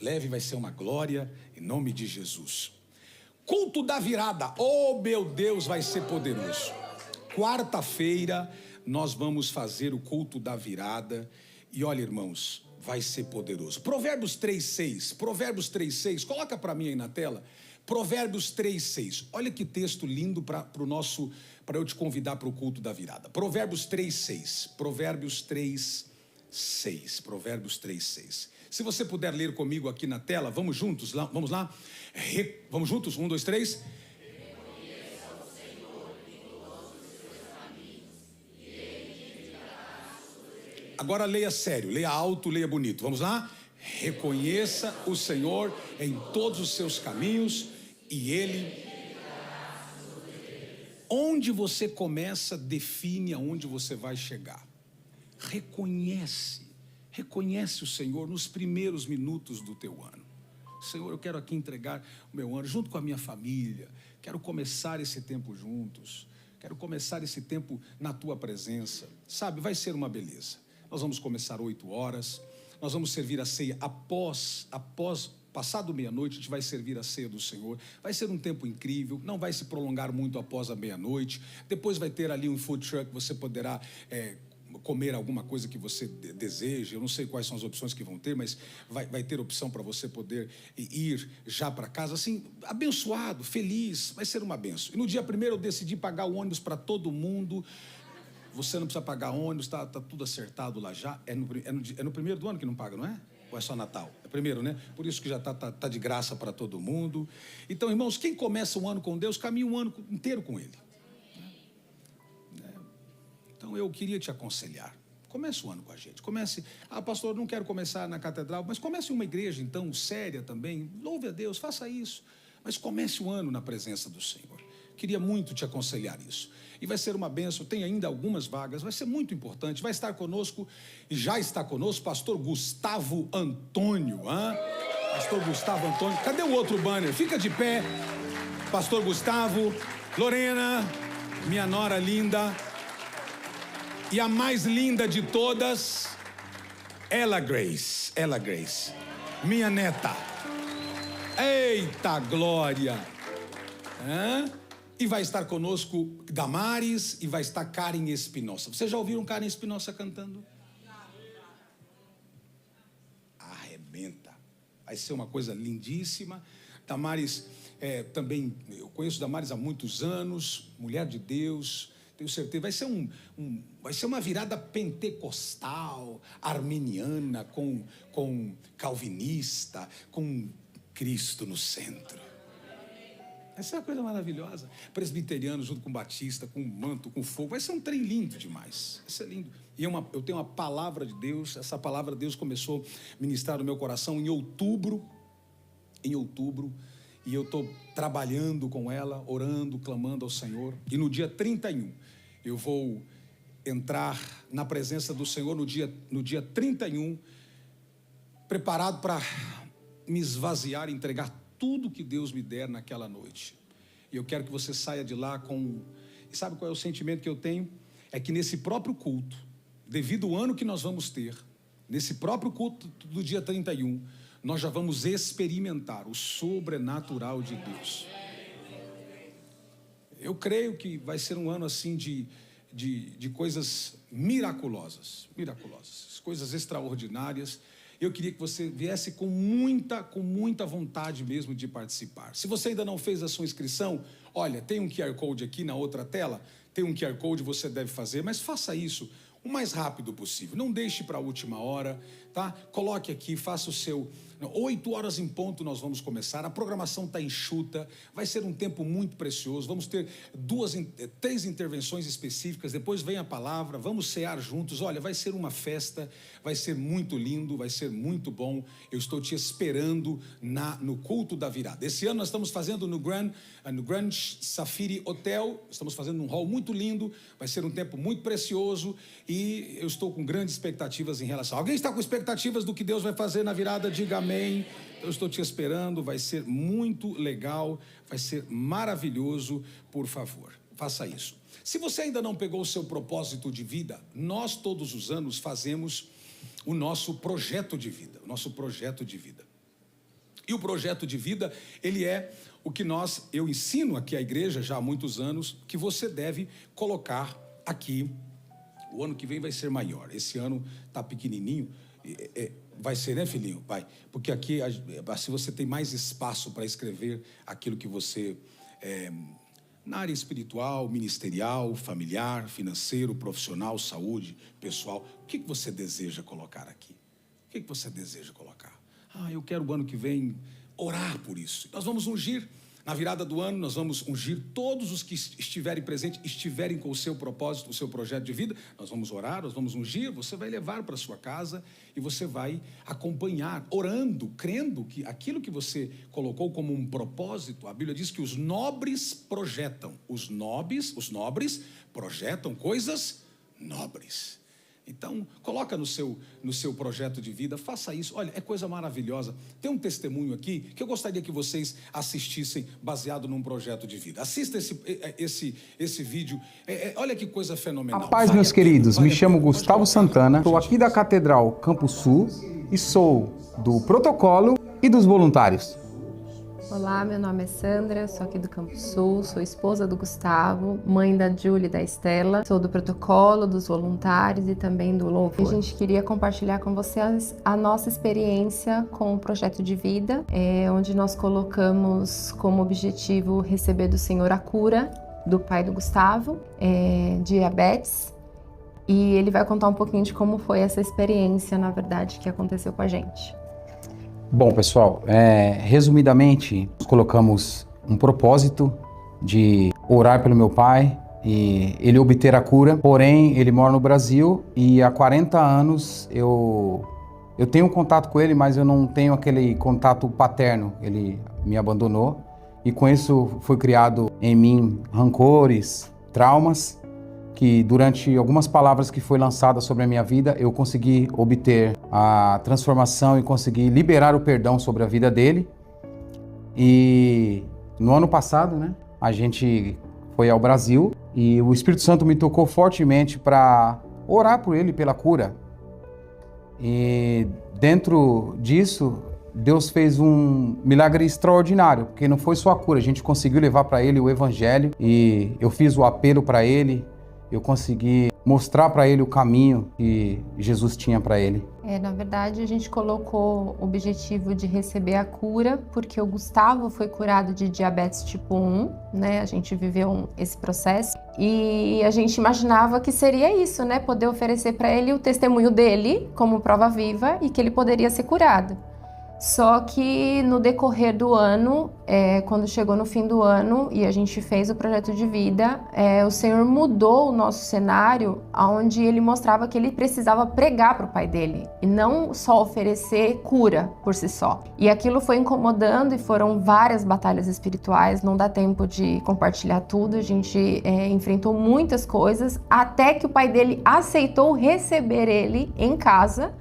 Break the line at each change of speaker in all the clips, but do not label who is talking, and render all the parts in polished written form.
leve, vai ser uma glória, em nome de Jesus. Culto da virada, oh meu Deus, vai ser poderoso. Quarta-feira nós vamos fazer o culto da virada, e olha, irmãos, vai ser poderoso. Provérbios 3:6, Provérbios 3:6, coloca para mim aí na tela, Provérbios 3:6, olha que texto lindo para eu te convidar para o culto da virada. Provérbios 3:6, Provérbios 3:6, Provérbios 3:6. Se você puder ler comigo aqui na tela, vamos juntos lá, vamos lá? Vamos juntos, 1, 2, 3. Agora leia sério, leia alto, leia bonito. Vamos lá? Reconheça o Senhor em todos os seus caminhos e Ele... Onde você começa, define aonde você vai chegar. Reconhece o Senhor nos primeiros minutos do teu ano. Senhor, eu quero aqui entregar o meu ano junto com a minha família. Quero começar esse tempo juntos. Quero começar esse tempo na tua presença. Sabe, vai ser uma beleza. Nós vamos começar 8 horas. Nós vamos servir a ceia após passado meia-noite, a gente vai servir a ceia do Senhor. Vai ser um tempo incrível, não vai se prolongar muito após a meia-noite. Depois vai ter ali um food truck, você poderá comer alguma coisa que você deseja. Eu não sei quais são as opções que vão ter, mas vai ter opção para você poder ir já para casa, assim, abençoado, feliz. Vai ser uma benção. E no dia 1º eu decidi pagar o ônibus para todo mundo. Você não precisa pagar ônibus, tá tudo acertado lá já. É no primeiro do ano que não paga, não é? Ou é só Natal? É primeiro, né? Por isso que já tá de graça para todo mundo. Então, irmãos, quem começa um ano com Deus, caminha um ano inteiro com Ele. Então, eu queria te aconselhar. Comece o ano com a gente. Comece... pastor, não quero começar na catedral, mas comece em uma igreja, então, séria também. Louve a Deus, faça isso. Mas comece o ano na presença do Senhor. Queria muito te aconselhar isso. E vai ser uma bênção, tem ainda algumas vagas, vai ser muito importante. Vai estar conosco, e já está conosco, pastor Gustavo Antônio. Pastor Gustavo Antônio. Cadê o outro banner? Fica de pé. Pastor Gustavo, Lorena, minha nora linda. E a mais linda de todas, Ella Grace, minha neta. Eita glória! E vai estar conosco Damares e vai estar Karen Espinosa. Vocês já ouviram Karen Espinosa cantando? Arrebenta. Vai ser uma coisa lindíssima. Damares, também, eu conheço Damares há muitos anos, mulher de Deus. Tenho certeza, vai ser uma virada pentecostal, arminiana, com calvinista, com Cristo no centro. Essa é uma coisa maravilhosa. Presbiteriano junto com batista, com manto, com fogo. Vai ser um trem lindo demais. Vai ser lindo. E eu tenho uma palavra de Deus. Essa palavra de Deus começou a ministrar no meu coração em outubro. E eu estou trabalhando com ela, orando, clamando ao Senhor. E no dia 31, eu vou entrar na presença do Senhor no dia 31, preparado para me esvaziar, entregar tudo que Deus me der naquela noite. E eu quero que você saia de lá com... E sabe qual é o sentimento que eu tenho? É que nesse próprio culto, devido ao ano que nós vamos ter, nesse próprio culto do dia 31, nós já vamos experimentar o sobrenatural de Deus. Eu creio que vai ser um ano assim de coisas miraculosas, coisas extraordinárias. Eu queria que você viesse com muita vontade mesmo de participar. Se você ainda não fez a sua inscrição, olha, tem um QR Code aqui na outra tela, tem um QR Code, você deve fazer, mas faça isso o mais rápido possível. Não deixe para a última hora, tá? Coloque aqui, faça o seu... 8 horas em ponto nós vamos começar. A programação está enxuta. Vai ser um tempo muito precioso. Vamos ter 3 intervenções específicas. Depois vem a palavra. Vamos cear juntos. Olha, vai ser uma festa. Vai ser muito lindo. Vai ser muito bom. Eu estou te esperando no culto da virada. Esse ano nós estamos fazendo no Grand Safiri Hotel. Estamos fazendo um hall muito lindo. Vai ser um tempo muito precioso. E eu estou com grandes expectativas em relação. Alguém está com expectativas do que Deus vai fazer na virada? Diga amém. Eu estou te esperando, vai ser muito legal, vai ser maravilhoso, por favor, faça isso. Se você ainda não pegou o seu propósito de vida, nós todos os anos fazemos o nosso projeto de vida, E o projeto de vida, ele é o que eu ensino aqui à igreja já há muitos anos, que você deve colocar aqui. O ano que vem vai ser maior. Esse ano está pequenininho. Vai ser, né, filhinho? Vai. Porque aqui, assim, você tem mais espaço para escrever aquilo que você... na área espiritual, ministerial, familiar, financeiro, profissional, saúde, pessoal. O que você deseja colocar aqui? O que você deseja colocar? Eu quero o ano que vem orar por isso. Nós vamos ungir, na virada do ano, nós vamos ungir todos os que estiverem presentes, estiverem com o seu propósito, o seu projeto de vida. Nós vamos orar, nós vamos ungir, você vai levar para a sua casa e você vai acompanhar, orando, crendo que aquilo que você colocou como um propósito, a Bíblia diz que os nobres projetam, os nobres projetam coisas nobres. Então, coloca no seu projeto de vida, faça isso. Olha, é coisa maravilhosa. Tem um testemunho aqui que eu gostaria que vocês assistissem, baseado num projeto de vida. Assista esse vídeo. Olha que coisa fenomenal.
A paz, meus queridos. Me chamo Gustavo Santana, sou aqui da Catedral Campo Sul e sou do protocolo e dos voluntários.
Olá, meu nome é Sandra, sou aqui do Campo Sul, sou esposa do Gustavo, mãe da Júlia e da Estela, sou do protocolo, dos voluntários e também do louvor. A gente queria compartilhar com vocês a nossa experiência com o projeto de vida, onde nós colocamos como objetivo receber do Senhor a cura do pai do Gustavo, diabetes, e ele vai contar um pouquinho de como foi essa experiência, na verdade, que aconteceu com a gente.
Bom, pessoal, resumidamente, nós colocamos um propósito de orar pelo meu pai e ele obter a cura. Porém, ele mora no Brasil e há 40 anos eu tenho contato com ele, mas eu não tenho aquele contato paterno. Ele me abandonou e com isso foi criado em mim rancores, traumas, que durante algumas palavras que foi lançada sobre a minha vida, eu consegui obter a transformação e consegui liberar o perdão sobre a vida dele. E no ano passado, né, a gente foi ao Brasil e o Espírito Santo me tocou fortemente para orar por ele pela cura. E dentro disso, Deus fez um milagre extraordinário, porque não foi só a cura, a gente conseguiu levar para ele o evangelho e eu fiz o apelo para ele. Eu consegui mostrar para ele o caminho que Jesus tinha para ele.
Na verdade, a gente colocou o objetivo de receber a cura, porque o Gustavo foi curado de diabetes tipo 1, né? A gente viveu esse processo e a gente imaginava que seria isso, né? Poder oferecer para ele o testemunho dele como prova viva e que ele poderia ser curado. Só que no decorrer do ano, quando chegou no fim do ano e a gente fez o projeto de vida, o Senhor mudou o nosso cenário, onde ele mostrava que ele precisava pregar para o pai dele e não só oferecer cura por si só. E aquilo foi incomodando e foram várias batalhas espirituais, não dá tempo de compartilhar tudo, a gente enfrentou muitas coisas, até que o pai dele aceitou receber ele em casa.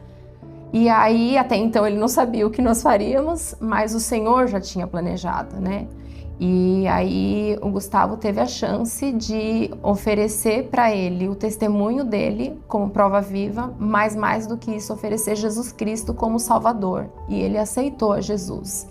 E aí, até então, ele não sabia o que nós faríamos, mas o Senhor já tinha planejado, né? E aí, o Gustavo teve a chance de oferecer para ele o testemunho dele como prova viva, mas mais do que isso, oferecer Jesus Cristo como Salvador. E ele aceitou a Jesus.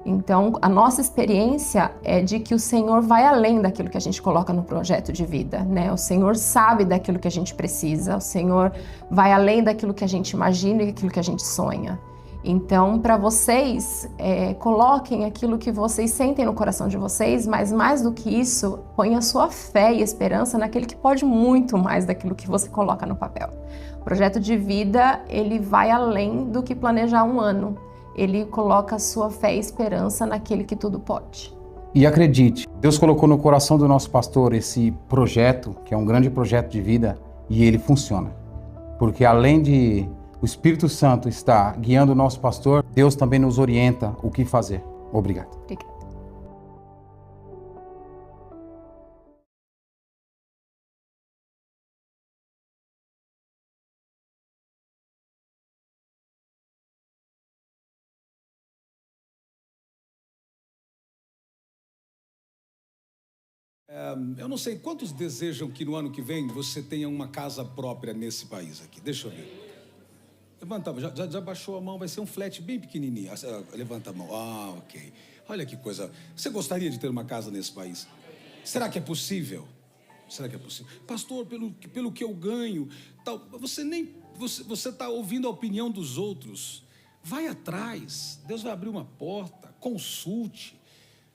Então, a nossa experiência é de que o Senhor vai além daquilo que a gente coloca no projeto de vida, né? O Senhor sabe daquilo que a gente precisa, o Senhor vai além daquilo que a gente imagina e daquilo que a gente sonha. Então, para vocês, coloquem aquilo que vocês sentem no coração de vocês, mas mais do que isso, ponha a sua fé e esperança naquele que pode muito mais daquilo que você coloca no papel. O projeto de vida, ele vai além do que planejar um ano. Ele coloca a sua fé e esperança naquele que tudo pode.
E acredite, Deus colocou no coração do nosso pastor esse projeto, que é um grande projeto de vida, e ele funciona. Porque além de o Espírito Santo estar guiando o nosso pastor, Deus também nos orienta o que fazer. Obrigado.
Obrigada.
Eu não sei quantos desejam que no ano que vem você tenha uma casa própria nesse país aqui. Deixa eu ver. Levanta, já baixou a mão, vai ser um flat bem pequenininho. Levanta a mão. Ah, ok. Olha que coisa. Você gostaria de ter uma casa nesse país? Será que é possível? Será que é possível? Pastor, pelo que eu ganho, tal, você está ouvindo a opinião dos outros. Vai atrás. Deus vai abrir uma porta. Consulte.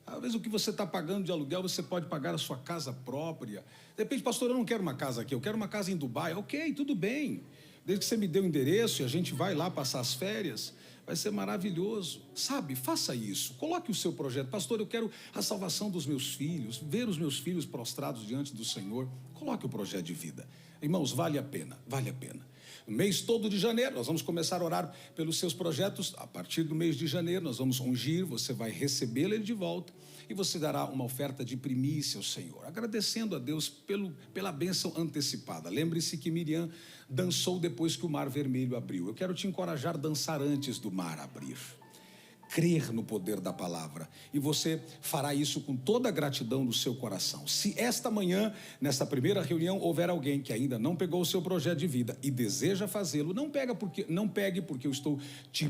Às vezes o que você está pagando de aluguel, você pode pagar a sua casa própria. De repente, pastor, eu não quero uma casa aqui, eu quero uma casa em Dubai. Ok, tudo bem. Desde que você me dê o endereço e a gente vai lá passar as férias, vai ser maravilhoso. Sabe, faça isso. Coloque o seu projeto. Pastor, eu quero a salvação dos meus filhos, ver os meus filhos prostrados diante do Senhor. Coloque o projeto de vida. Irmãos, vale a pena, vale a pena. No mês todo de janeiro, nós vamos começar a orar pelos seus projetos. A partir do mês de janeiro, nós vamos ungir, você vai recebê-lo de volta e você dará uma oferta de primícia ao Senhor, agradecendo a Deus pela bênção antecipada. Lembre-se que Miriam dançou depois que o mar vermelho abriu. Eu quero te encorajar a dançar antes do mar abrir. Crer no poder da palavra, e você fará isso com toda a gratidão do seu coração. Se esta manhã, nesta primeira reunião, houver alguém que ainda não pegou o seu projeto de vida e deseja fazê-lo, não pegue porque eu estou te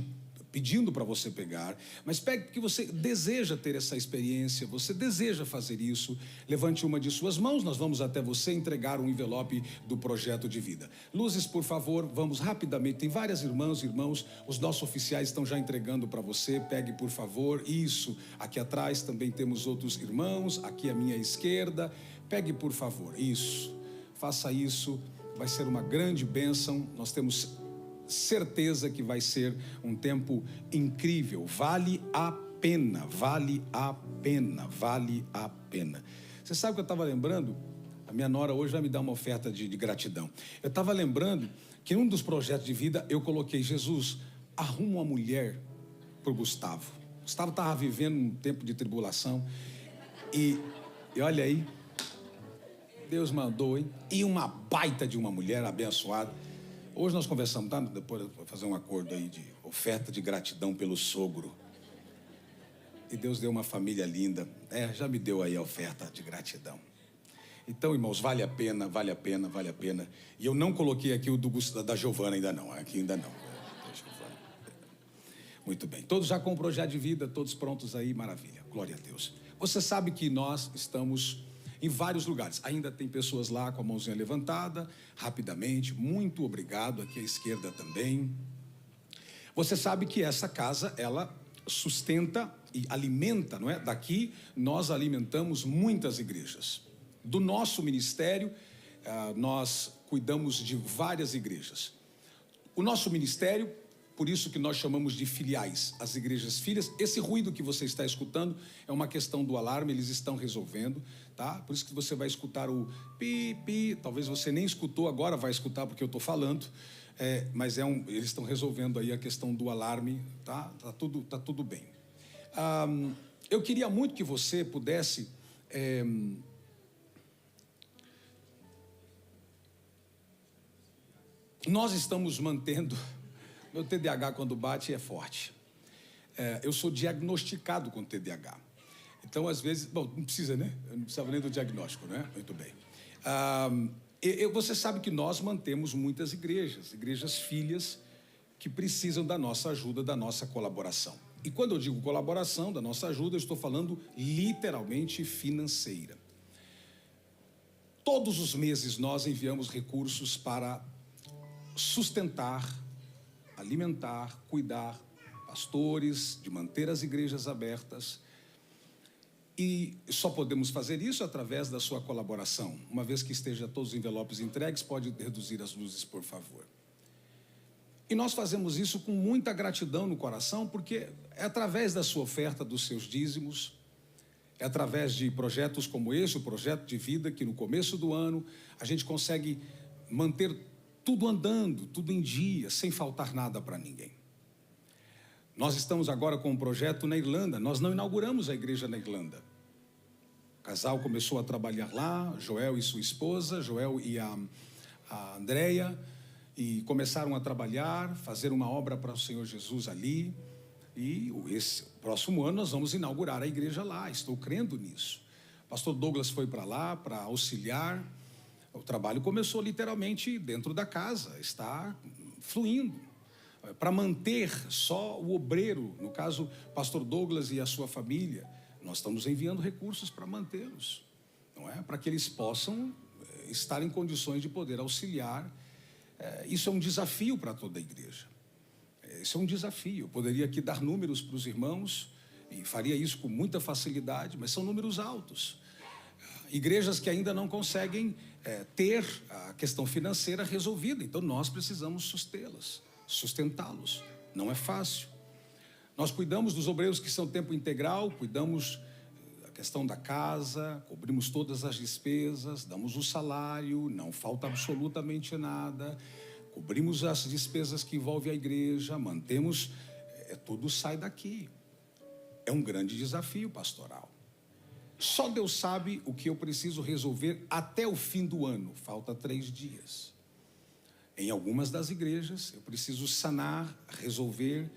pedindo para você pegar, mas pegue porque você deseja ter essa experiência, você deseja fazer isso. Levante uma de suas mãos, nós vamos até você entregar um envelope do projeto de vida. Luzes, por favor, vamos rapidamente, tem várias irmãs e irmãos, os nossos oficiais estão já entregando para você. Pegue, por favor, isso. Aqui atrás também temos outros irmãos, aqui à minha esquerda. Pegue, por favor, isso. Faça isso, vai ser uma grande bênção. Nós temos certeza que vai ser um tempo incrível. Vale a pena, vale a pena, vale a pena. Você sabe o que eu estava lembrando? A minha nora hoje vai me dar uma oferta de gratidão. Eu estava lembrando que em um dos projetos de vida eu coloquei: Jesus, arruma uma mulher para o Gustavo. Gustavo estava vivendo um tempo de tribulação e olha aí, Deus mandou, hein? E uma baita de uma mulher abençoada. Hoje nós conversamos, tá? Depois eu vou fazer um acordo aí de oferta de gratidão pelo sogro. E Deus deu uma família linda. Já me deu aí a oferta de gratidão. Então, irmãos, vale a pena, vale a pena, vale a pena. E eu não coloquei aqui o da Giovana ainda não. Aqui ainda não. Muito bem. Todos já com o projeto de vida, todos prontos aí, maravilha. Glória a Deus. Você sabe que nós estamos em vários lugares. Ainda tem pessoas lá com a mãozinha levantada. Rapidamente, muito obrigado. Aqui à esquerda também. Você sabe que essa casa, ela sustenta e alimenta, não é? Daqui nós alimentamos muitas igrejas. Do nosso ministério, nós cuidamos de várias igrejas. O nosso ministério, por isso que nós chamamos de filiais, as igrejas filhas. Esse ruído que você está escutando é uma questão do alarme, eles estão resolvendo, tá? Por isso que você vai escutar o pi, pi, talvez você nem escutou, agora vai escutar porque eu estou falando, mas eles estão resolvendo aí a questão do alarme, tá? Tá tudo bem. Eu queria muito que você pudesse... Nós estamos mantendo... Meu TDAH, quando bate, é forte. Eu sou diagnosticado com TDAH. Então, às vezes... Bom, não precisa, né? Eu não precisava nem do diagnóstico, né? Muito bem. Você sabe que nós mantemos muitas igrejas filhas, que precisam da nossa ajuda, da nossa colaboração. E quando eu digo colaboração, da nossa ajuda, eu estou falando literalmente financeira. Todos os meses nós enviamos recursos para sustentar, alimentar, cuidar pastores, de manter as igrejas abertas. E só podemos fazer isso através da sua colaboração. Uma vez que esteja todos os envelopes entregues, pode reduzir as luzes, por favor. E nós fazemos isso com muita gratidão no coração, porque é através da sua oferta, dos seus dízimos, é através de projetos como esse, o projeto de vida, que no começo do ano a gente consegue manter tudo andando, tudo em dia, sem faltar nada para ninguém. Nós estamos agora com um projeto na Irlanda. Nós não inauguramos a igreja na Irlanda. O casal começou a trabalhar lá, Joel e sua esposa, Joel e a Andréia, e começaram a trabalhar, fazer uma obra para o Senhor Jesus ali. E esse próximo ano nós vamos inaugurar a igreja lá, estou crendo nisso. O pastor Douglas foi para lá para auxiliar. O trabalho começou literalmente dentro da casa, está fluindo. para manter só o obreiro, no caso, pastor Douglas e a sua família. Nós estamos enviando recursos para mantê-los, não é? Para que eles possam estar em condições de poder auxiliar. Isso é um desafio para toda a igreja. Isso é um desafio. Eu poderia aqui dar números para os irmãos, e faria isso com muita facilidade, mas são números altos. Igrejas que ainda não conseguem ter a questão financeira resolvida, então nós precisamos sustentá-los. Não é fácil. Nós cuidamos dos obreiros que são tempo integral, cuidamos da questão da casa, cobrimos todas as despesas, damos o salário, não falta absolutamente nada, cobrimos as despesas que envolvem a igreja, mantemos, tudo sai daqui. É um grande desafio pastoral. Só Deus sabe o que eu preciso resolver até o fim do ano. Falta 3 dias. Em algumas das igrejas, eu preciso sanar, resolver.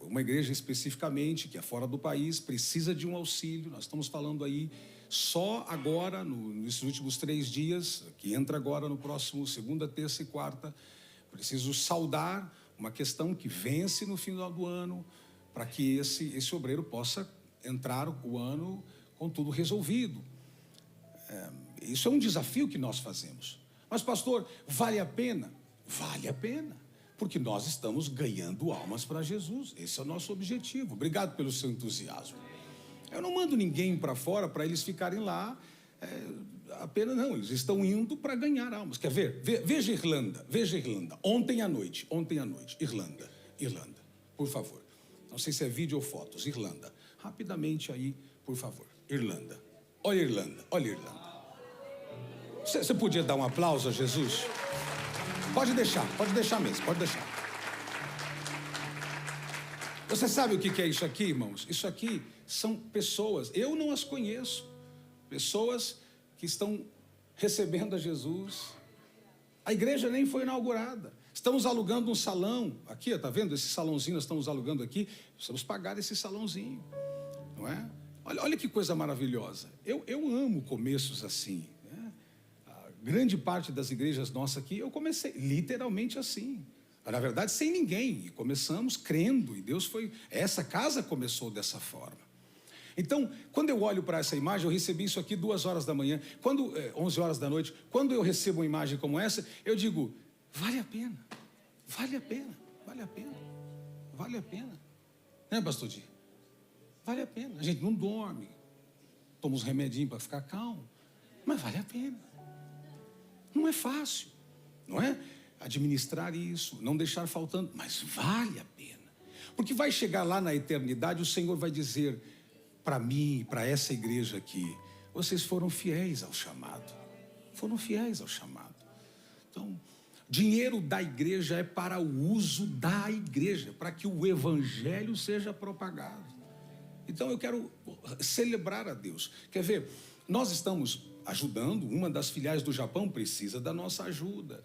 Uma igreja especificamente, que é fora do país, precisa de um auxílio. Nós estamos falando aí, só agora, nesses últimos 3 dias, que entra agora no próximo segunda, terça e quarta, preciso saldar uma questão que vence no final do ano, para que esse obreiro possa entrar o ano com tudo resolvido. Isso é um desafio que nós fazemos. Mas, pastor, vale a pena? Vale a pena, porque nós estamos ganhando almas para Jesus. Esse é o nosso objetivo. Obrigado pelo seu entusiasmo. Eu não mando ninguém para fora para eles ficarem lá, apenas não, eles estão indo para ganhar almas. Quer ver? Veja Irlanda, ontem à noite, Irlanda, por favor. Não sei se é vídeo ou fotos. Irlanda, rapidamente aí, por favor. Irlanda. Olha Irlanda. Você podia dar um aplauso a Jesus? Pode deixar mesmo, pode deixar. Você sabe o que é isso aqui, irmãos? Isso aqui são pessoas, eu não as conheço, pessoas que estão recebendo a Jesus. A igreja nem foi inaugurada. Estamos alugando um salão, aqui, está vendo? Esse salãozinho nós estamos alugando aqui, precisamos pagar esse salãozinho, não é? Olha que coisa maravilhosa. Eu amo começos assim, né? A grande parte das igrejas nossas aqui, eu comecei literalmente assim. Na verdade, sem ninguém, e começamos crendo, e Deus essa casa começou dessa forma. Então, quando eu olho para essa imagem, eu recebi isso aqui 2 horas da manhã, 11 horas da noite, quando eu recebo uma imagem como essa, eu digo, vale a pena, né, pastor Di? Vale a pena, a gente não dorme, toma uns remedinhos para ficar calmo, mas vale a pena. Não é fácil, não é? Administrar isso, não deixar faltando, mas vale a pena, porque vai chegar lá na eternidade, o Senhor vai dizer para mim, para essa igreja aqui, vocês foram fiéis ao chamado, Então, dinheiro da igreja é para o uso da igreja, para que o evangelho seja propagado. Então eu quero celebrar a Deus. Quer ver? Nós estamos ajudando, uma das filiais do Japão precisa da nossa ajuda.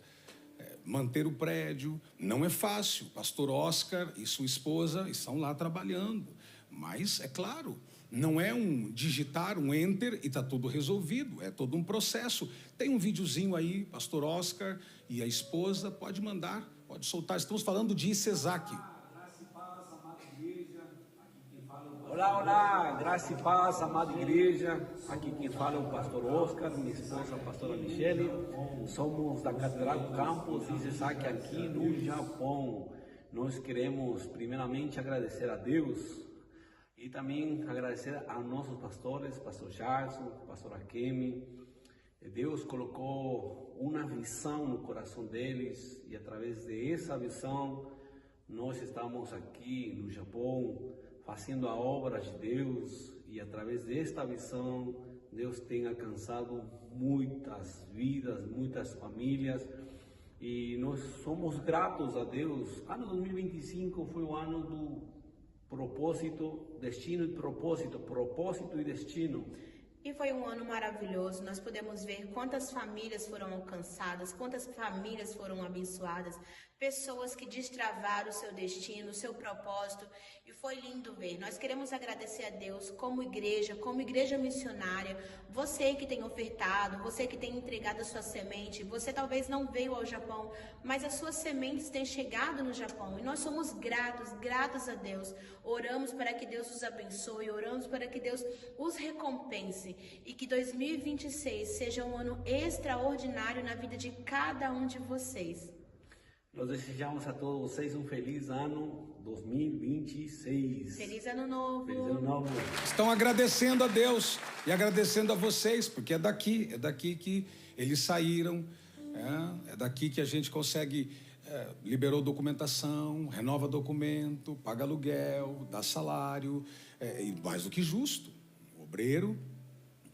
Manter o prédio não é fácil. Pastor Oscar e sua esposa estão lá trabalhando. Mas, é claro, não é digitar um enter e está tudo resolvido. É todo um processo. Tem um videozinho aí, pastor Oscar e a esposa, pode mandar, pode soltar. Estamos falando de Isesaki.
Olá, graça e paz, amada igreja. Aqui quem fala é o pastor Oscar, minha esposa, a pastora Michele. Somos da Catedral Campus Isesaki aqui no Japão. Nós queremos primeiramente agradecer a Deus e também agradecer a nossos pastores, pastor Jackson, pastora Kemi. Deus colocou uma visão no coração deles e através dessa visão nós estamos aqui no Japão fazendo a obra de Deus, e através desta visão Deus tem alcançado muitas vidas, muitas famílias, e nós somos gratos a Deus. Ano 2025 foi o ano do propósito, destino e propósito e destino.
E foi um ano maravilhoso. Nós podemos ver quantas famílias foram alcançadas, quantas famílias foram abençoadas, pessoas que destravaram o seu destino, o seu propósito, e foi lindo ver. Nós queremos agradecer a Deus como igreja missionária, você que tem ofertado, você que tem entregado a sua semente, você talvez não veio ao Japão, mas as suas sementes têm chegado no Japão, e nós somos gratos a Deus. Oramos para que Deus os abençoe, oramos para que Deus os recompense, e que 2026 seja um ano extraordinário na vida de cada um de vocês.
Nós desejamos a todos vocês um feliz ano 2026.
Feliz ano novo.
Feliz ano novo.
Estão agradecendo a Deus e agradecendo a vocês, porque é daqui que eles saíram, é daqui que a gente consegue, liberou documentação, renova documento, paga aluguel, dá salário, e mais do que justo. O obreiro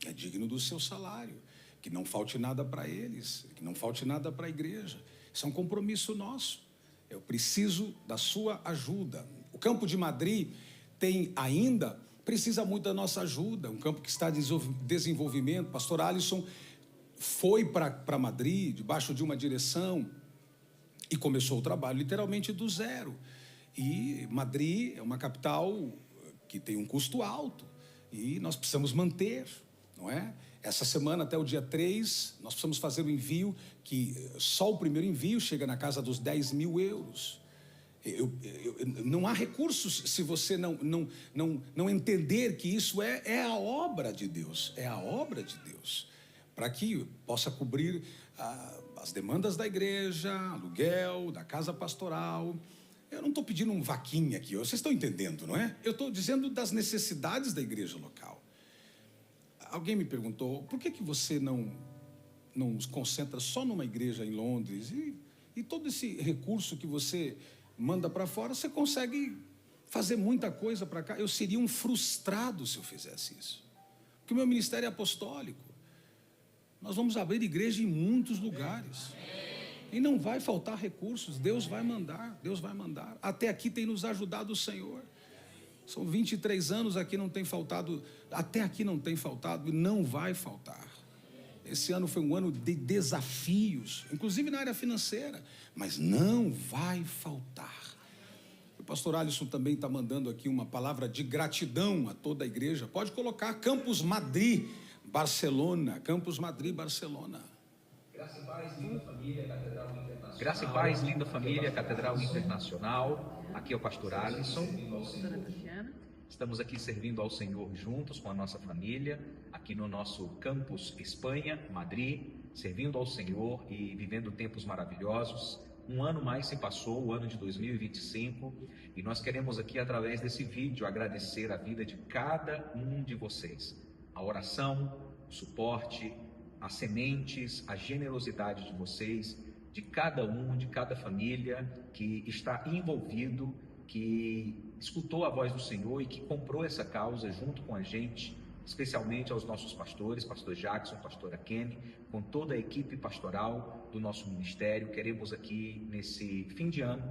é digno do seu salário, que não falte nada para eles, que não falte nada para a igreja. Isso é um compromisso nosso. Eu preciso da sua ajuda. O campo de Madrid precisa muito da nossa ajuda. Um campo que está em desenvolvimento. Pastor Alisson foi para Madrid, debaixo de uma direção, e começou o trabalho literalmente do zero. E Madrid é uma capital que tem um custo alto, e nós precisamos manter, não é? Essa semana, até o dia 3, nós precisamos fazer o envio, que só o primeiro envio chega na casa dos 10 mil euros. Não há recursos se você não entender que isso é a obra de Deus. É a obra de Deus. Para que possa cobrir as demandas da igreja, aluguel, da casa pastoral. Eu não estou pedindo um vaquinha aqui, vocês estão entendendo, não é? Eu estou dizendo das necessidades da igreja local. Alguém me perguntou, por que você não se concentra só numa igreja em Londres? E todo esse recurso que você manda para fora, você consegue fazer muita coisa para cá. Eu seria um frustrado se eu fizesse isso. Porque o meu ministério é apostólico. Nós vamos abrir igreja em muitos lugares. E não vai faltar recursos, Deus vai mandar. Até aqui tem nos ajudado o Senhor. São 23 anos, aqui não tem faltado, até aqui não tem faltado e não vai faltar. Esse ano foi um ano de desafios, inclusive na área financeira, mas não vai faltar. O pastor Alisson também está mandando aqui uma palavra de gratidão a toda a igreja. Pode colocar Campus Madrid, Barcelona. Campus Madrid, Barcelona.
Graça e paz, linda família, Catedral Internacional. Graça e paz, linda família, Catedral Internacional. Aqui é o pastor Alisson. Estamos aqui servindo ao Senhor juntos com a nossa família, aqui no nosso campus Espanha, Madrid, servindo ao Senhor e vivendo tempos maravilhosos. Um ano mais se passou, o ano de 2025, e nós queremos aqui, através desse vídeo, agradecer a vida de cada um de vocês. A oração, o suporte, as sementes, a generosidade de vocês, de cada um, de cada família que está envolvido, que escutou a voz do Senhor e que comprou essa causa junto com a gente, especialmente aos nossos pastores, pastor Jackson, pastora Kenny, com toda a equipe pastoral do nosso ministério. Queremos aqui, nesse fim de ano,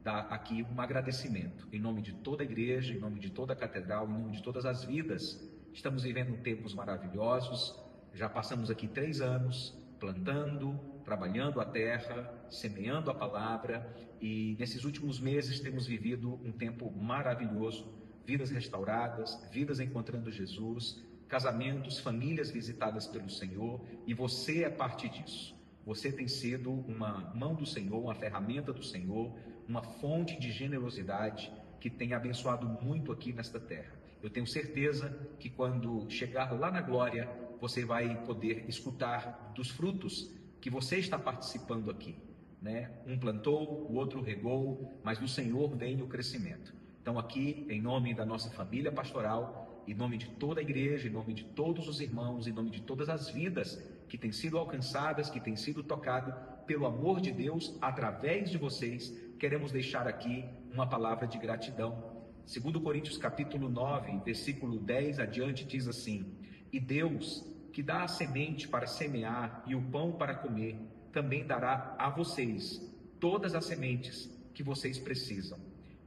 dar aqui um agradecimento, em nome de toda a igreja, em nome de toda a catedral, em nome de todas as vidas. Estamos vivendo tempos maravilhosos, já passamos aqui 3 anos, plantando, trabalhando a terra, semeando a palavra, e nesses últimos meses temos vivido um tempo maravilhoso, vidas restauradas, vidas encontrando Jesus, casamentos, famílias visitadas pelo Senhor, e você é parte disso. Você tem sido uma mão do Senhor, uma ferramenta do Senhor, uma fonte de generosidade que tem abençoado muito aqui nesta terra. Eu tenho certeza que quando chegar lá na glória, você vai poder escutar dos frutos que você está participando aqui, né? Um plantou, o outro regou, mas do Senhor vem o crescimento. Então aqui, em nome da nossa família pastoral, em nome de toda a igreja, em nome de todos os irmãos, em nome de todas as vidas que têm sido alcançadas, que têm sido tocadas pelo amor de Deus através de vocês, queremos deixar aqui uma palavra de gratidão. 2 Coríntios capítulo 9, versículo 10 adiante diz assim: e Deus, que dá a semente para semear e o pão para comer, também dará a vocês todas as sementes que vocês precisam.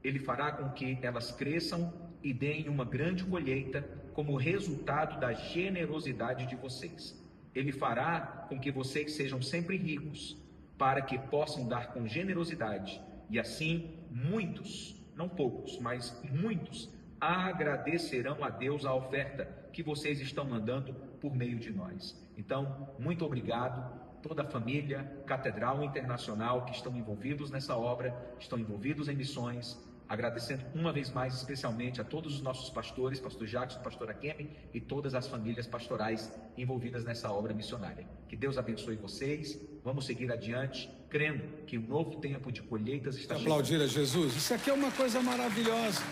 Ele fará com que elas cresçam e deem uma grande colheita como resultado da generosidade de vocês. Ele fará com que vocês sejam sempre ricos, para que possam dar com generosidade, e assim muitos, não poucos, mas muitos, agradecerão a Deus a oferta que vocês estão mandando por meio de nós. Então, muito obrigado, toda a família Catedral Internacional que estão envolvidos nessa obra, estão envolvidos em missões, agradecendo uma vez mais especialmente a todos os nossos pastores, pastor Jackson, pastora Kemi e todas as famílias pastorais envolvidas nessa obra missionária. Que Deus abençoe vocês, vamos seguir adiante, crendo que um novo tempo de colheitas está chegando.
Aplaudir a Jesus, isso aqui é uma coisa maravilhosa.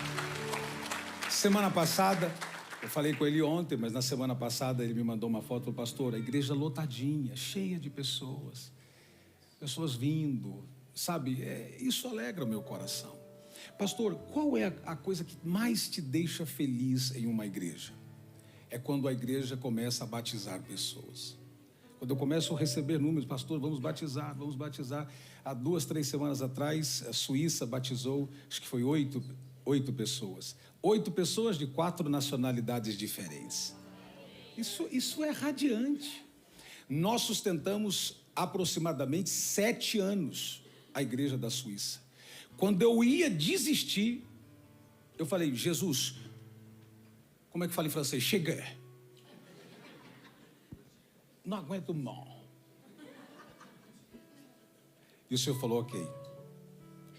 Semana passada, eu falei com ele ontem, mas na semana passada ele me mandou uma foto, falou: pastor, a igreja lotadinha, cheia de pessoas vindo, sabe, isso alegra o meu coração. Pastor, qual é a coisa que mais te deixa feliz em uma igreja? É quando a igreja começa a batizar pessoas. Quando eu começo a receber números, pastor, vamos batizar. Há 2, 3 semanas atrás, a Suíça batizou, acho que foi 8 pessoas. 8 pessoas de 4 nacionalidades diferentes. Isso é radiante. Nós sustentamos aproximadamente 7 anos a igreja da Suíça. Quando eu ia desistir, eu falei: Jesus, como é que fala em francês? Chega. Não aguento não. E o Senhor falou: ok.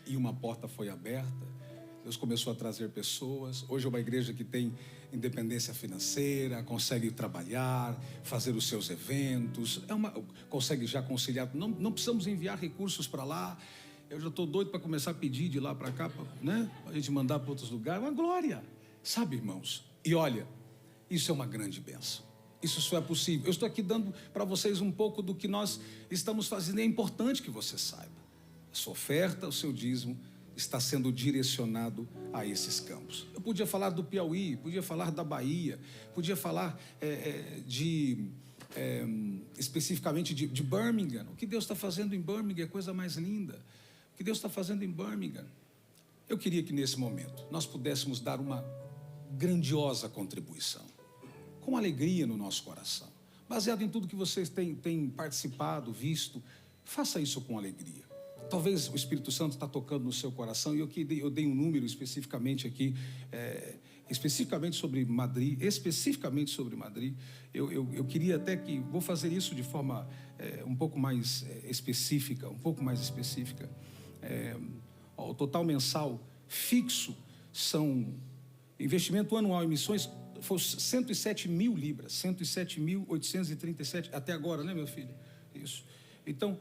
E uma porta foi aberta, Deus começou a trazer pessoas. Hoje é uma igreja que tem independência financeira, consegue trabalhar, fazer os seus eventos, consegue já conciliar, não precisamos enviar recursos para lá. Eu já estou doido para começar a pedir de lá para cá, né? Para a gente mandar para outros lugares. Uma glória, sabe, irmãos? E olha, isso é uma grande bênção. Isso só é possível. Eu estou aqui dando para vocês um pouco do que nós estamos fazendo. É importante que você saiba. A sua oferta, o seu dízimo está sendo direcionado a esses campos. Eu podia falar do Piauí, podia falar da Bahia, podia falar especificamente de Birmingham. O que Deus está fazendo em Birmingham é a coisa mais linda. O que Deus está fazendo em Birmingham. Eu queria que nesse momento nós pudéssemos dar uma grandiosa contribuição, com alegria no nosso coração, baseado em tudo que vocês têm participado, visto. Faça isso com alegria. Talvez o Espírito Santo está tocando no seu coração, e eu dei um número especificamente aqui, especificamente sobre Madrid. Eu queria até que, vou fazer isso de forma um pouco mais específica. O total mensal fixo são, investimento anual em missões, foi 107 mil libras, 107.837, até agora, né, meu filho? Isso. Então,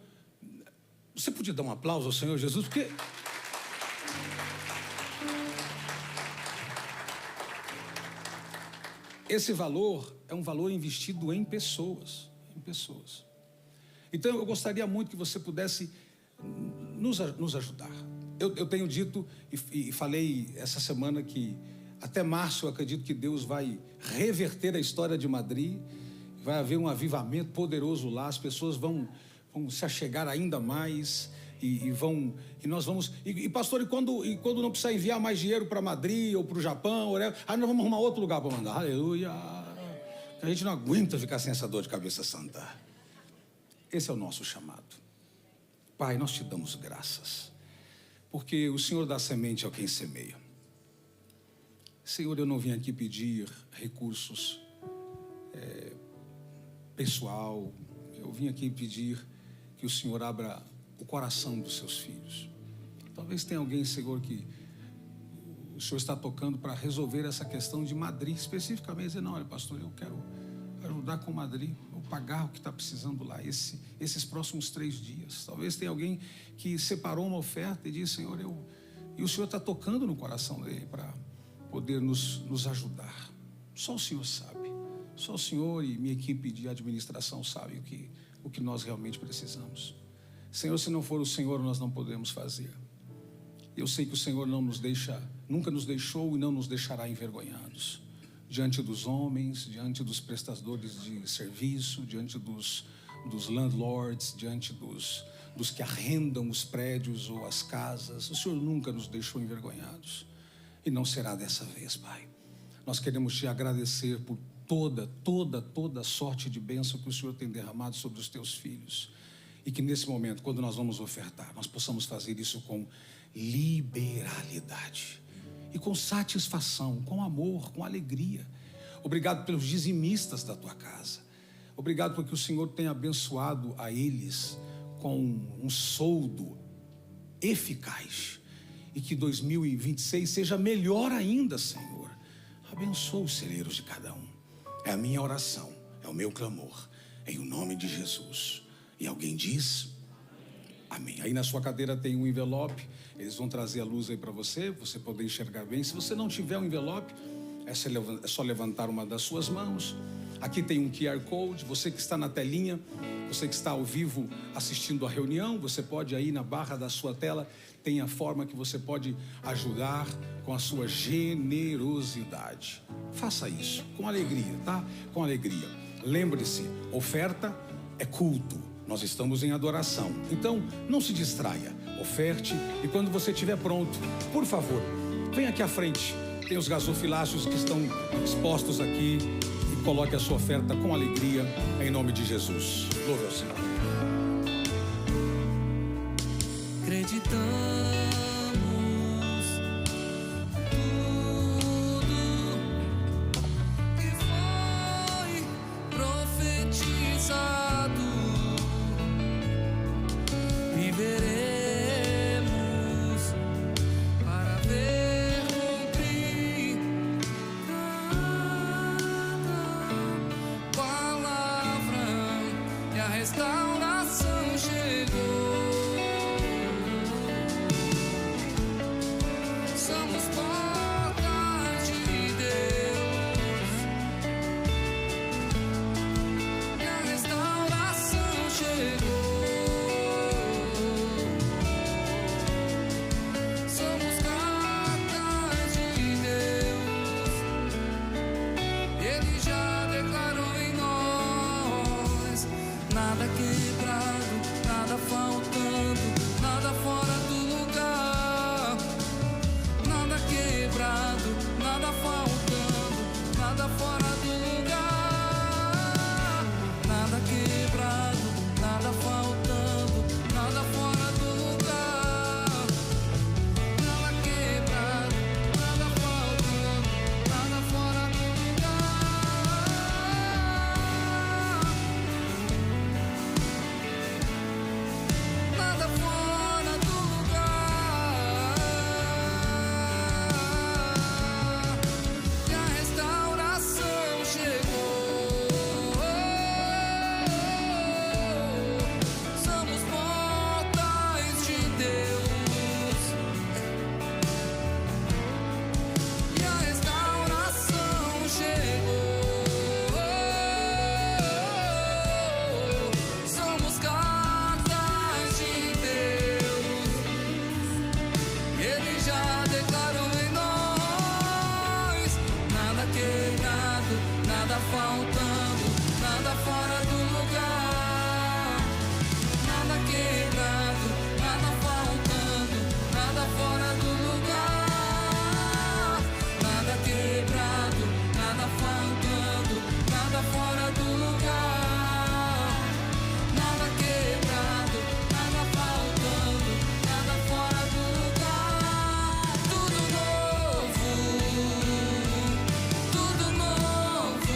você podia dar um aplauso ao Senhor Jesus, porque esse valor é um valor investido em pessoas. Então, eu gostaria muito que você pudesse nos ajudar. Eu tenho dito e falei essa semana que até março eu acredito que Deus vai reverter a história de Madrid, vai haver um avivamento poderoso lá, as pessoas vão se achegar ainda mais e nós vamos, pastor, e quando não precisar enviar mais dinheiro para Madrid ou para o Japão, aí nós vamos arrumar outro lugar para mandar. Aleluia! A gente não aguenta ficar sem essa dor de cabeça santa. Esse é o nosso chamado. Pai, nós te damos graças, porque o Senhor dá semente ao quem semeia. Senhor, eu não vim aqui pedir recursos pessoal, eu vim aqui pedir que o Senhor abra o coração dos seus filhos. Talvez tenha alguém, Senhor, que o Senhor está tocando para resolver essa questão de Madrid, especificamente, dizer: não, olha, pastor, eu quero ajudar com Madrid, ou pagar o que está precisando lá, esses próximos 3 dias. Talvez tenha alguém que separou uma oferta e disse: Senhor, e o Senhor está tocando no coração dele para poder nos ajudar. Só o Senhor sabe. Só o Senhor e minha equipe de administração sabem o que nós realmente precisamos. Senhor, se não for o Senhor, nós não podemos fazer. Eu sei que o Senhor nunca nos deixou e não nos deixará envergonhados diante dos homens, diante dos prestadores de serviço, diante dos landlords, diante dos que arrendam os prédios ou as casas. O Senhor nunca nos deixou envergonhados e não será dessa vez, Pai. Nós queremos te agradecer por toda sorte de bênção que o Senhor tem derramado sobre os teus filhos. E que nesse momento, quando nós vamos ofertar, nós possamos fazer isso com liberalidade e com satisfação, com amor, com alegria. Obrigado pelos dizimistas da tua casa. Obrigado porque o Senhor tem abençoado a eles com um soldo eficaz. E que 2026 seja melhor ainda, Senhor. Abençoa os celeiros de cada um. É a minha oração, é o meu clamor, em o nome de Jesus. E alguém diz amém. Aí na sua cadeira tem um envelope. Eles vão trazer a luz aí para você poder enxergar bem. Se você não tiver um envelope, é só levantar uma das suas mãos. Aqui tem um QR Code. Você que está na telinha, você que está ao vivo assistindo a reunião, você pode aí na barra da sua tela, tem a forma que você pode ajudar com a sua generosidade. Faça isso com alegria, tá? Com alegria. Lembre-se, oferta é culto. Nós estamos em adoração. Então, não se distraia. Oferte e quando você estiver pronto, por favor, venha aqui à frente. Tem os gasofiláceos que estão expostos aqui e coloque a sua oferta com alegria em nome de Jesus. Louve ao Senhor.
Acreditamos tudo que foi profetizado. Viveremos para ver cumprir cada palavra, e a restauração chegou. Somos portas de Deus, e a restauração chegou. Nada quebrado, nada faltando, nada fora do lugar. Nada quebrado, nada faltando, nada fora do lugar. Nada quebrado, nada faltando, nada fora do lugar. Nada quebrado, nada faltando, nada fora do nada fora do lugar, e a restauração chegou. Somos portais de Deus, e a restauração chegou. Somos cartas de Deus, Ele já declarou em nós. Nada quebrado, nada faltando, nada fora do lugar. Nada quebrado, nada faltando, nada fora do lugar. Nada quebrado, nada faltando, nada fora do lugar. Nada quebrado, nada faltando, nada fora do lugar. Tudo novo, tudo novo.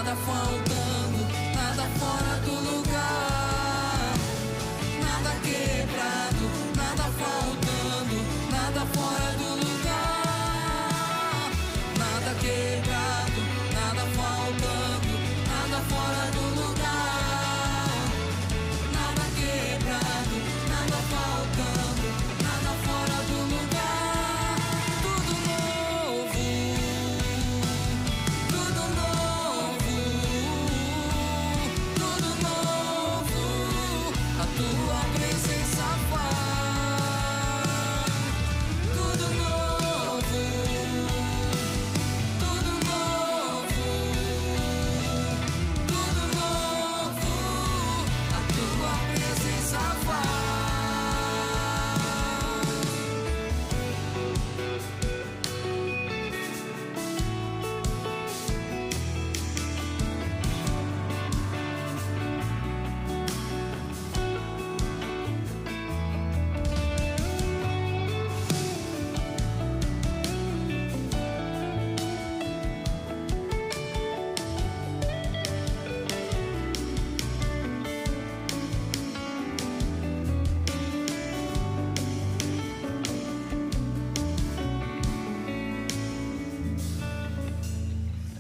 nada faltando, nada fora do lugar, nada quebrado, nada faltando, nada fora do lugar, nada quebrado, nada faltando, nada fora do lugar, nada quebrado, nada faltando, nada fora do lugar, tudo novo, tudo novo, tudo novo, a tua presença faz, tudo novo, tudo novo, tudo novo, a tua presença faz.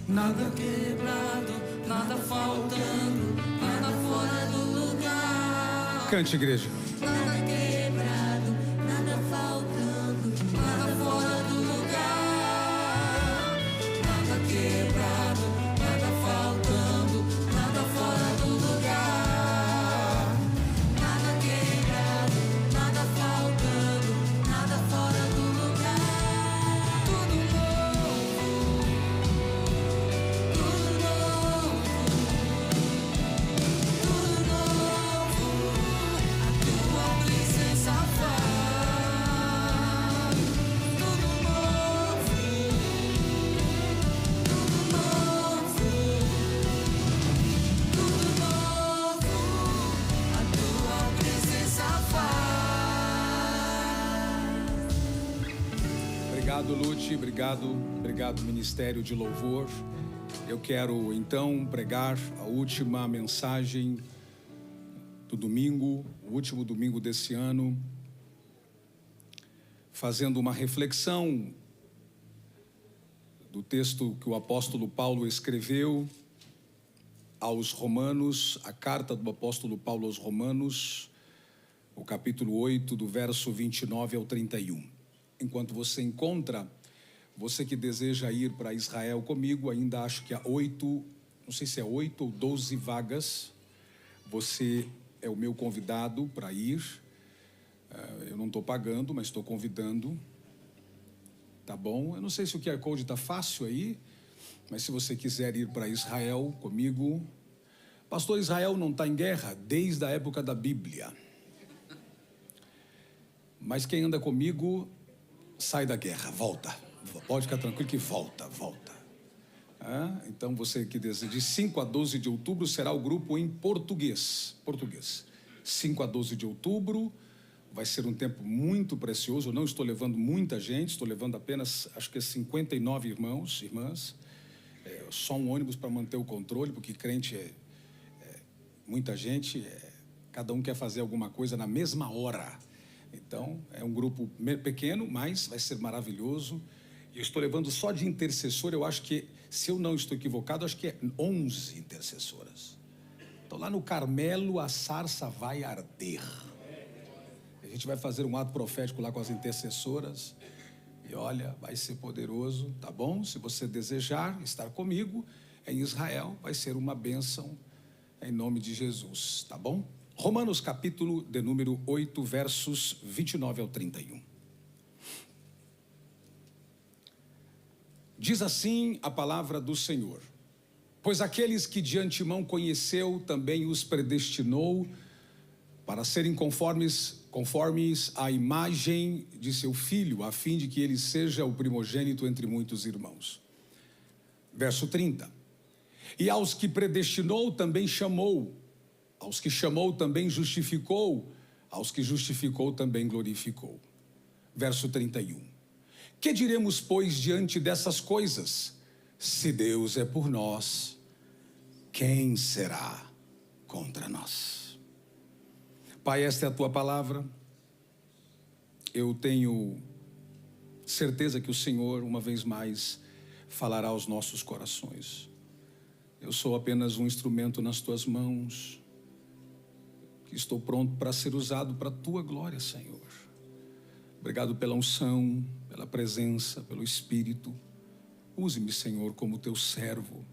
Nada quebrado, nada faltando, nada fora do lugar.
Cante, igreja.
Nada quebrado, nada faltando, nada fora do lugar. Nada quebrado, nada faltando, nada fora do lugar. Nada quebrado, nada faltando, nada fora do lugar. Tudo novo, tudo novo, tudo novo, a tua presença faz. Tudo novo, tudo novo, tudo novo, a tua presença faz.
Obrigado, Lute, obrigado, Ministério de Louvor. Eu quero então pregar a última mensagem do domingo, o último domingo desse ano, fazendo uma reflexão do texto que o apóstolo Paulo escreveu aos Romanos, a carta do apóstolo Paulo aos Romanos, o capítulo 8, do verso 29 ao 31. Enquanto você encontra, você que deseja ir para Israel comigo, ainda acho que há 8, não sei se é 8 ou 12 vagas. Você é o meu convidado para ir. Eu não estou pagando, mas estou convidando. Tá bom? Eu não sei se o QR Code está fácil aí, mas se você quiser ir para Israel comigo. Pastor, Israel não está em guerra desde a época da Bíblia. Mas quem anda comigo sai da guerra, volta. Pode ficar tranquilo que volta. Então você que deseja, de 5 a 12 de outubro será o grupo em português. 5 a 12 de outubro, vai ser um tempo muito precioso. Eu não estou levando muita gente, estou levando apenas, acho que 59 irmãos, irmãs. Só um ônibus para manter o controle, porque crente é muita gente, cada um quer fazer alguma coisa na mesma hora. Então, é um grupo pequeno, mas vai ser maravilhoso. E eu estou levando só de intercessor, eu acho que, se eu não estou equivocado, acho que é 11 intercessoras. Então, lá no Carmelo, a sarça vai arder. A gente vai fazer um ato profético lá com as intercessoras. E olha, vai ser poderoso, tá bom? Se você desejar estar comigo em Israel, vai ser uma bênção em nome de Jesus, tá bom? Romanos capítulo de número 8, versos 29 ao 31. Diz assim a palavra do Senhor: pois aqueles que de antemão conheceu, também os predestinou para serem conformes à imagem de seu Filho, a fim de que ele seja o primogênito entre muitos irmãos. Verso 30. E aos que predestinou também chamou, aos que chamou também justificou, aos que justificou também glorificou. Verso 31. Que diremos, pois, diante dessas coisas? Se Deus é por nós, quem será contra nós? Pai, esta é a tua palavra. Eu tenho certeza que o Senhor, uma vez mais, falará aos nossos corações. Eu sou apenas um instrumento nas tuas mãos, que estou pronto para ser usado para a tua glória, Senhor. Obrigado pela unção, pela presença, pelo Espírito. Use-me, Senhor, como teu servo,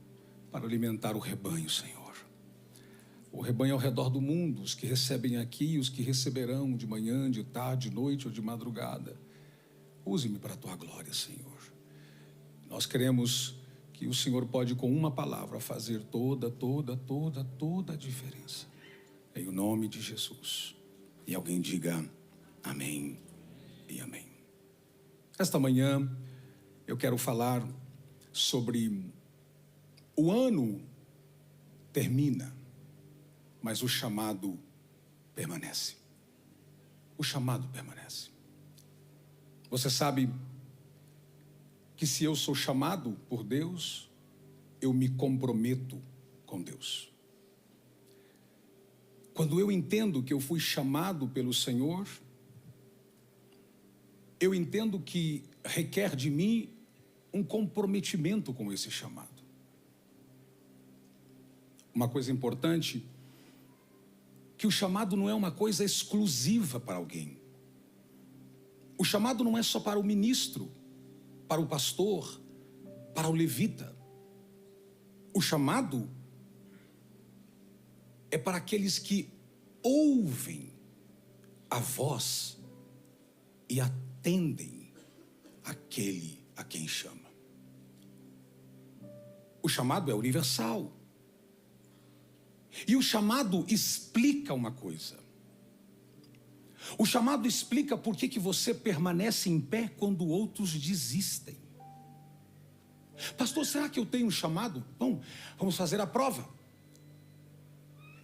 para alimentar o rebanho, Senhor. O rebanho ao redor do mundo, os que recebem aqui e os que receberão de manhã, de tarde, de noite ou de madrugada. Use-me para a tua glória, Senhor. Nós queremos que o Senhor pode, com uma palavra, fazer toda a diferença. Em o nome de Jesus. E alguém diga amém e amém. Esta manhã eu quero falar sobre o ano termina, mas o chamado permanece. O chamado permanece. Você sabe que se eu sou chamado por Deus, eu me comprometo com Deus. Quando eu entendo que eu fui chamado pelo Senhor, eu entendo que requer de mim um comprometimento com esse chamado. Uma coisa importante, que o chamado não é uma coisa exclusiva para alguém. O chamado não é só para o ministro, para o pastor, para o levita. O chamado é para aqueles que ouvem a voz e atendem aquele a quem chama. O chamado é universal. E o chamado explica uma coisa. O chamado explica por que você permanece em pé quando outros desistem. Pastor, será que eu tenho um chamado? Bom, vamos fazer a prova.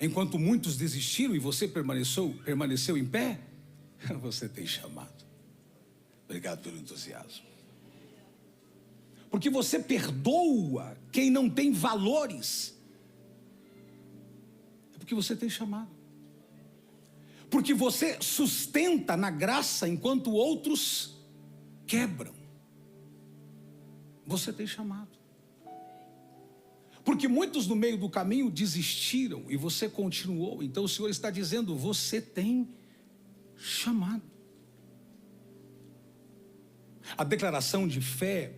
Enquanto muitos desistiram e você permaneceu em pé, você tem chamado. Obrigado pelo entusiasmo. Porque você perdoa quem não tem valores. É porque você tem chamado. Porque você sustenta na graça enquanto outros quebram. Você tem chamado. Porque muitos no meio do caminho desistiram e você continuou. Então o Senhor está dizendo, você tem chamado. A declaração de fé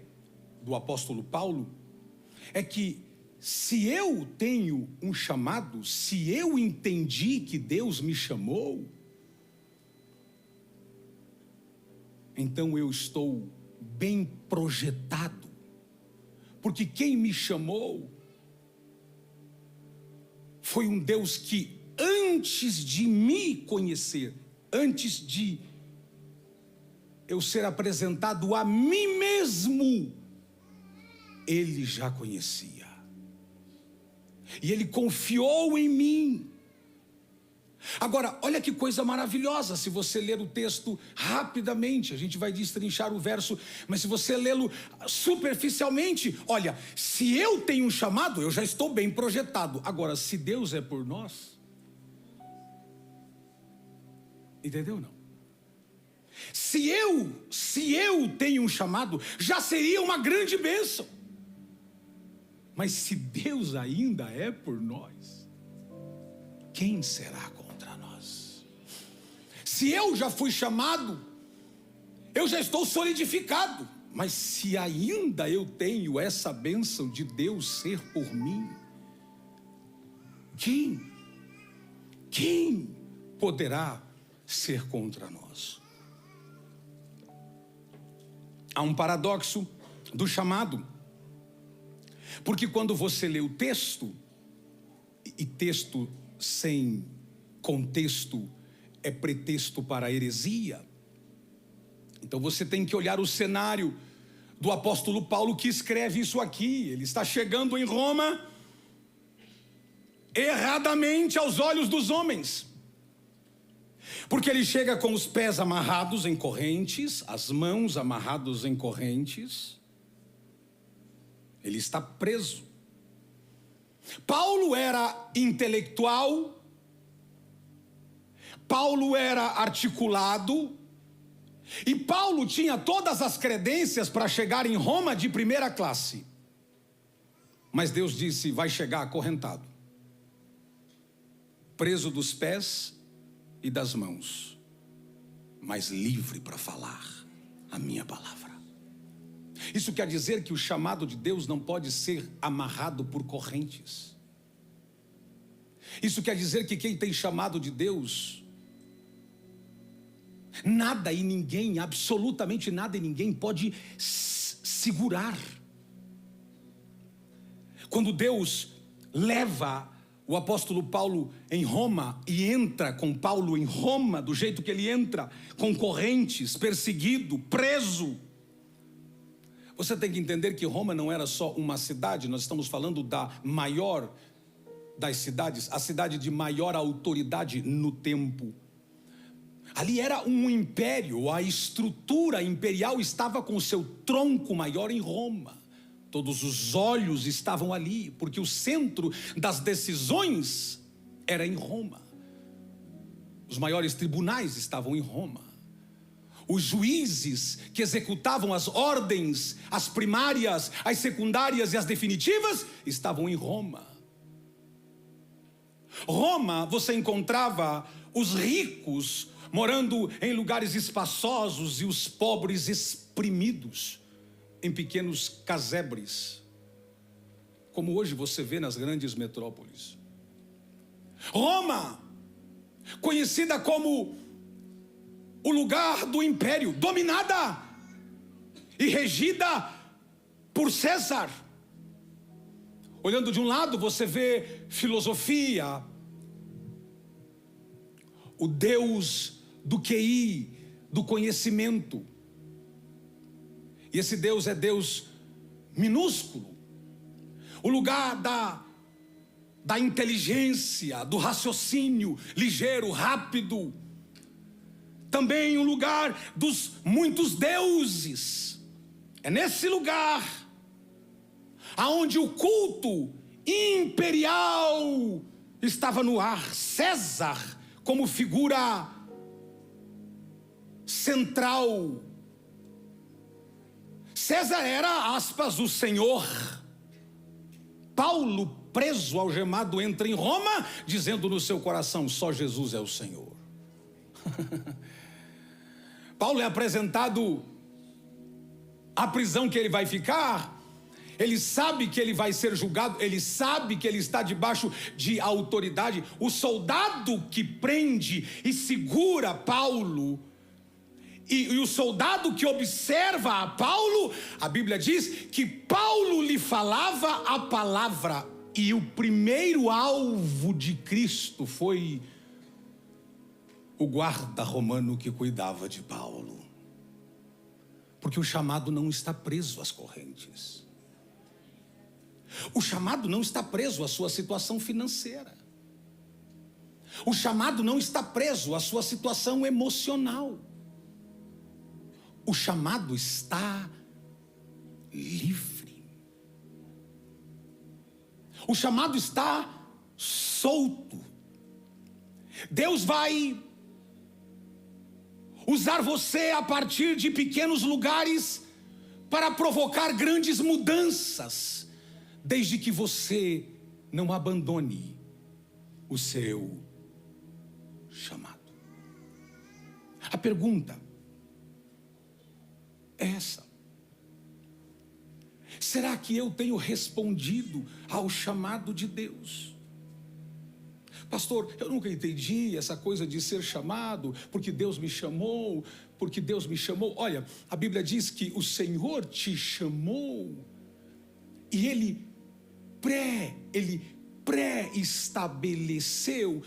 do apóstolo Paulo é que se eu tenho um chamado, se eu entendi que Deus me chamou, então eu estou bem projetado. Porque quem me chamou foi um Deus que antes de me conhecer, antes de eu ser apresentado a mim mesmo, Ele já conhecia. E Ele confiou em mim. Agora, olha que coisa maravilhosa, se você ler o texto rapidamente, a gente vai destrinchar o verso, mas se você lê-lo superficialmente, olha, se eu tenho um chamado, eu já estou bem projetado. Agora, se Deus é por nós, entendeu não? Se eu tenho um chamado, já seria uma grande bênção. Mas se Deus ainda é por nós, quem será contra nós? Se eu já fui chamado, eu já estou solidificado. Mas se ainda eu tenho essa bênção de Deus ser por mim, quem poderá ser contra nós? Há um paradoxo do chamado. Porque quando você lê o texto, e texto sem contexto é pretexto para a heresia, então você tem que olhar o cenário do apóstolo Paulo que escreve isso aqui. Ele está chegando em Roma erradamente aos olhos dos homens, porque ele chega com os pés amarrados em correntes, as mãos amarradas em correntes. Ele está preso. Paulo era intelectual, Paulo era articulado, e Paulo tinha todas as credências para chegar em Roma de primeira classe. Mas Deus disse: vai chegar acorrentado, preso dos pés e das mãos, mas livre para falar a minha palavra. Isso quer dizer que o chamado de Deus não pode ser amarrado por correntes. Isso quer dizer que quem tem chamado de Deus, nada e ninguém, absolutamente nada e ninguém pode segurar. Quando Deus leva o apóstolo Paulo em Roma e entra com Paulo em Roma, do jeito que ele entra, com correntes, perseguido, preso, você tem que entender que Roma não era só uma cidade. Nós estamos falando da maior das cidades, a cidade de maior autoridade no tempo. Ali era um império, a estrutura imperial estava com o seu tronco maior em Roma. Todos os olhos estavam ali, porque o centro das decisões era em Roma. Os maiores tribunais estavam em Roma. Os juízes que executavam as ordens, as primárias, as secundárias e as definitivas, estavam em Roma. Roma, você encontrava os ricos morando em lugares espaçosos e os pobres espremidos em pequenos casebres, como hoje você vê nas grandes metrópoles. Roma, conhecida como o lugar do império, dominada e regida por César. Olhando de um lado, você vê filosofia, o Deus do QI, do conhecimento. E esse Deus é Deus minúsculo, o lugar da inteligência, do raciocínio ligeiro, rápido. Também o lugar dos muitos deuses. É nesse lugar aonde o culto imperial estava no ar. César como figura central. César era, aspas, o Senhor. Paulo, preso, algemado, entra em Roma, dizendo no seu coração: só Jesus é o Senhor. Paulo é apresentado à prisão que ele vai ficar. Ele sabe que ele vai ser julgado, ele sabe que ele está debaixo de autoridade. O soldado que prende e segura Paulo, e o soldado que observa a Paulo, a Bíblia diz que Paulo lhe falava a palavra. E o primeiro alvo de Cristo foi o guarda romano que cuidava de Paulo. Porque o chamado não está preso às correntes. O chamado não está preso à sua situação financeira. O chamado não está preso à sua situação emocional. O chamado está livre. O chamado está solto. Deus vai usar você a partir de pequenos lugares para provocar grandes mudanças, desde que você não abandone o seu chamado. A pergunta é essa: será que eu tenho respondido ao chamado de Deus? Pastor, eu nunca entendi essa coisa de ser chamado, porque Deus me chamou, porque Deus me chamou. Olha, a Bíblia diz que o Senhor te chamou e Ele pré-estabeleceu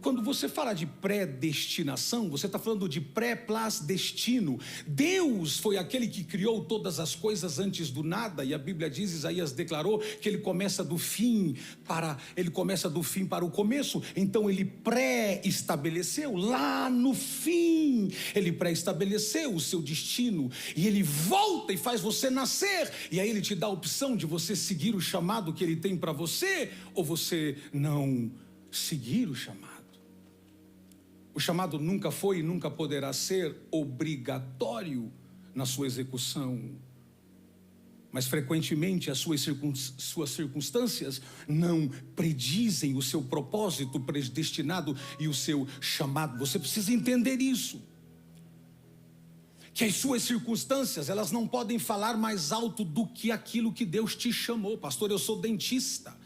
quando você fala de predestinação, você está falando de pré-plus-destino. Deus foi aquele que criou todas as coisas antes do nada, e a Bíblia diz, Isaías declarou que ele começa do fim para o começo. Então ele pré-estabeleceu lá no fim, ele pré-estabeleceu o seu destino, e ele volta e faz você nascer, e aí ele te dá a opção de você seguir o chamado que ele tem para você, ou você não seguir o chamado. O chamado nunca foi e nunca poderá ser obrigatório na sua execução, mas frequentemente as suas circunstâncias não predizem o seu propósito predestinado e o seu chamado. Você precisa entender isso, que as suas circunstâncias, elas não podem falar mais alto do que aquilo que Deus te chamou. Pastor, eu sou dentista,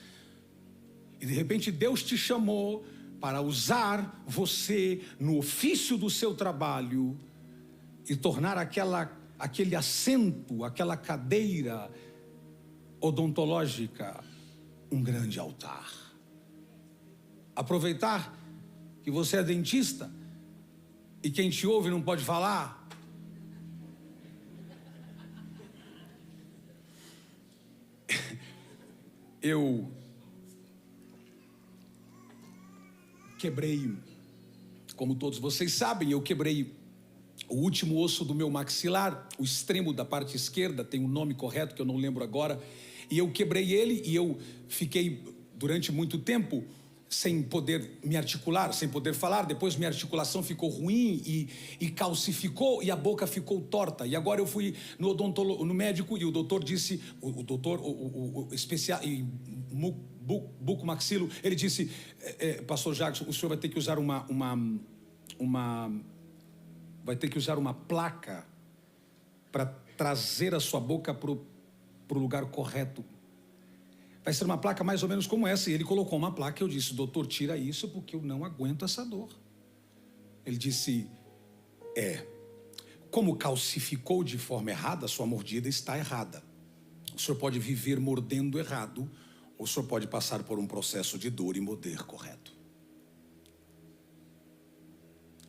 e de repente Deus te chamou para usar você no ofício do seu trabalho e tornar aquele assento, aquela cadeira odontológica um grande altar. Aproveitar que você é dentista e quem te ouve não pode falar. Eu quebrei, como todos vocês sabem, eu quebrei o último osso do meu maxilar, o extremo da parte esquerda, tem um nome correto que eu não lembro agora, e eu quebrei ele, e eu fiquei durante muito tempo sem poder me articular, sem poder falar. Depois minha articulação ficou ruim e calcificou, e a boca ficou torta. E agora eu fui no médico, e o doutor disse, o especial, bucomaxilo, ele disse, pastor Jackson, o senhor vai ter que usar vai ter que usar uma placa para trazer a sua boca para o lugar correto. Vai ser uma placa mais ou menos como essa. E ele colocou uma placa, eu disse, doutor, tira isso porque eu não aguento essa dor. Ele disse, como calcificou de forma errada, a sua mordida está errada. O senhor pode viver mordendo errado, ou o senhor pode passar por um processo de dor e morder correto.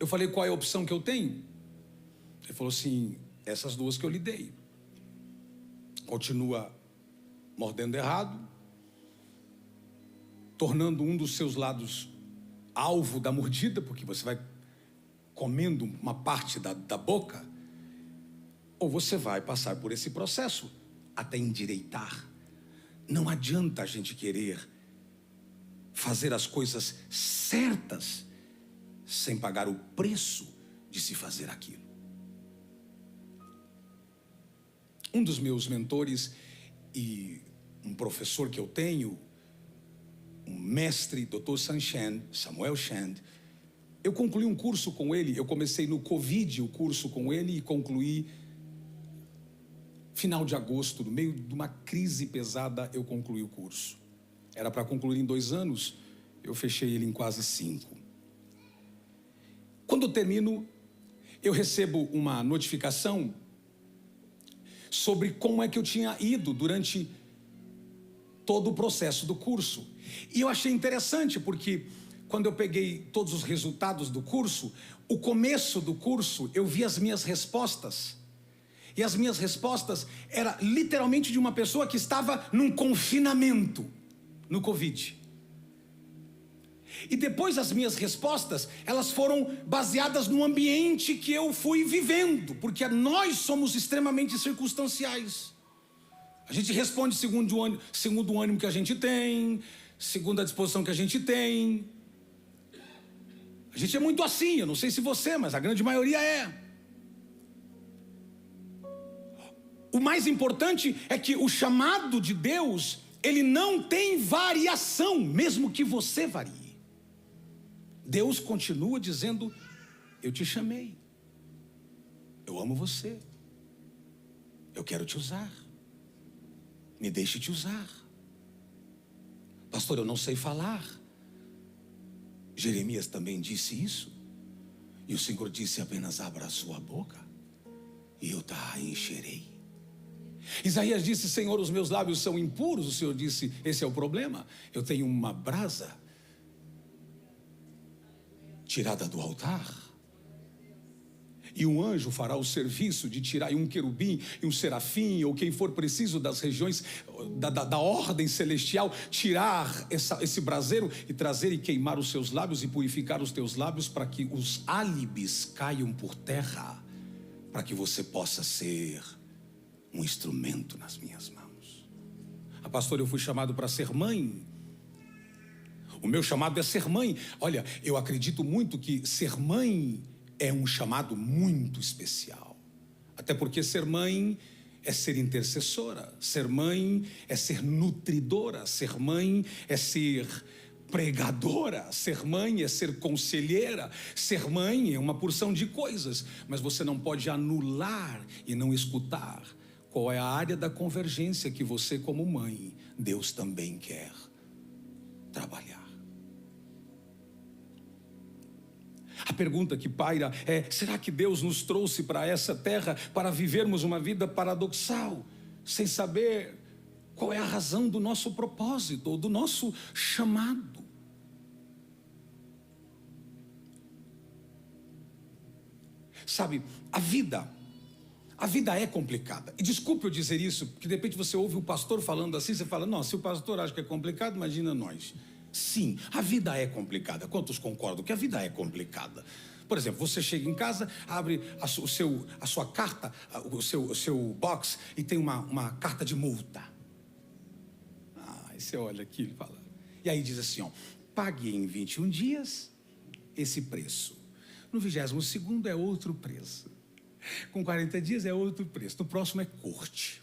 Eu falei, qual é a opção que eu tenho? Ele falou assim, essas duas que eu lhe dei. Continua mordendo errado, tornando um dos seus lados alvo da mordida, porque você vai comendo uma parte da boca, ou você vai passar por esse processo até endireitar. Não adianta a gente querer fazer as coisas certas sem pagar o preço de se fazer aquilo. Um dos meus mentores e um professor que eu tenho, um mestre, Dr. Samuel Shand, eu concluí um curso com ele. Eu comecei no Covid o curso com ele e concluí final de agosto, no meio de uma crise pesada. Eu concluí o curso. Era para concluir em 2 anos, eu fechei ele em quase 5. Quando eu termino, eu recebo uma notificação sobre como é que eu tinha ido durante todo o processo do curso. E eu achei interessante, porque quando eu peguei todos os resultados do curso, o começo do curso, eu vi as minhas respostas. E as minhas respostas eram literalmente de uma pessoa que estava num confinamento no Covid. E depois as minhas respostas, elas foram baseadas no ambiente que eu fui vivendo, porque nós somos extremamente circunstanciais. A gente responde segundo o ânimo que a gente tem, segundo a disposição que a gente tem. A gente é muito assim, eu não sei se você, mas a grande maioria é. O mais importante é que o chamado de Deus, ele não tem variação, mesmo que você varie. Deus continua dizendo, eu te chamei, eu amo você, eu quero te usar, me deixe te usar. Pastor, eu não sei falar. Jeremias também disse isso, e o Senhor disse, apenas abra a sua boca e eu a encherei. Isaías disse, Senhor, os meus lábios são impuros. O Senhor disse, esse é o problema, eu tenho uma brasa tirada do altar. E um anjo fará o serviço de tirar, e um querubim, e um serafim, ou quem for preciso das regiões da ordem celestial, tirar esse braseiro e trazer e queimar os seus lábios e purificar os teus lábios, para que os álibes caiam por terra, para que você possa ser um instrumento nas minhas mãos. Pastor, eu fui chamado para ser mãe. O meu chamado é ser mãe. Olha, eu acredito muito que ser mãe é um chamado muito especial. Até porque ser mãe é ser intercessora, ser mãe é ser nutridora, ser mãe é ser pregadora, ser mãe é ser conselheira, ser mãe é uma porção de coisas, mas você não pode anular e não escutar qual é a área da convergência que você, como mãe, Deus também quer trabalhar. A pergunta que paira é: será que Deus nos trouxe para essa terra para vivermos uma vida paradoxal, sem saber qual é a razão do nosso propósito, ou do nosso chamado? Sabe, a vida é complicada. E desculpe eu dizer isso, porque de repente você ouve o pastor falando assim, você fala: não, se o pastor acha que é complicado, imagina nós. Sim, a vida é complicada. Quantos concordam que a vida é complicada? Por exemplo, você chega em casa, abre a sua carta, o seu box, e tem uma carta de multa. Aí você olha aqui e fala, e aí diz assim, ó: pague em 21 dias esse preço. No 22º é outro preço. Com 40 dias é outro preço. No próximo é corte.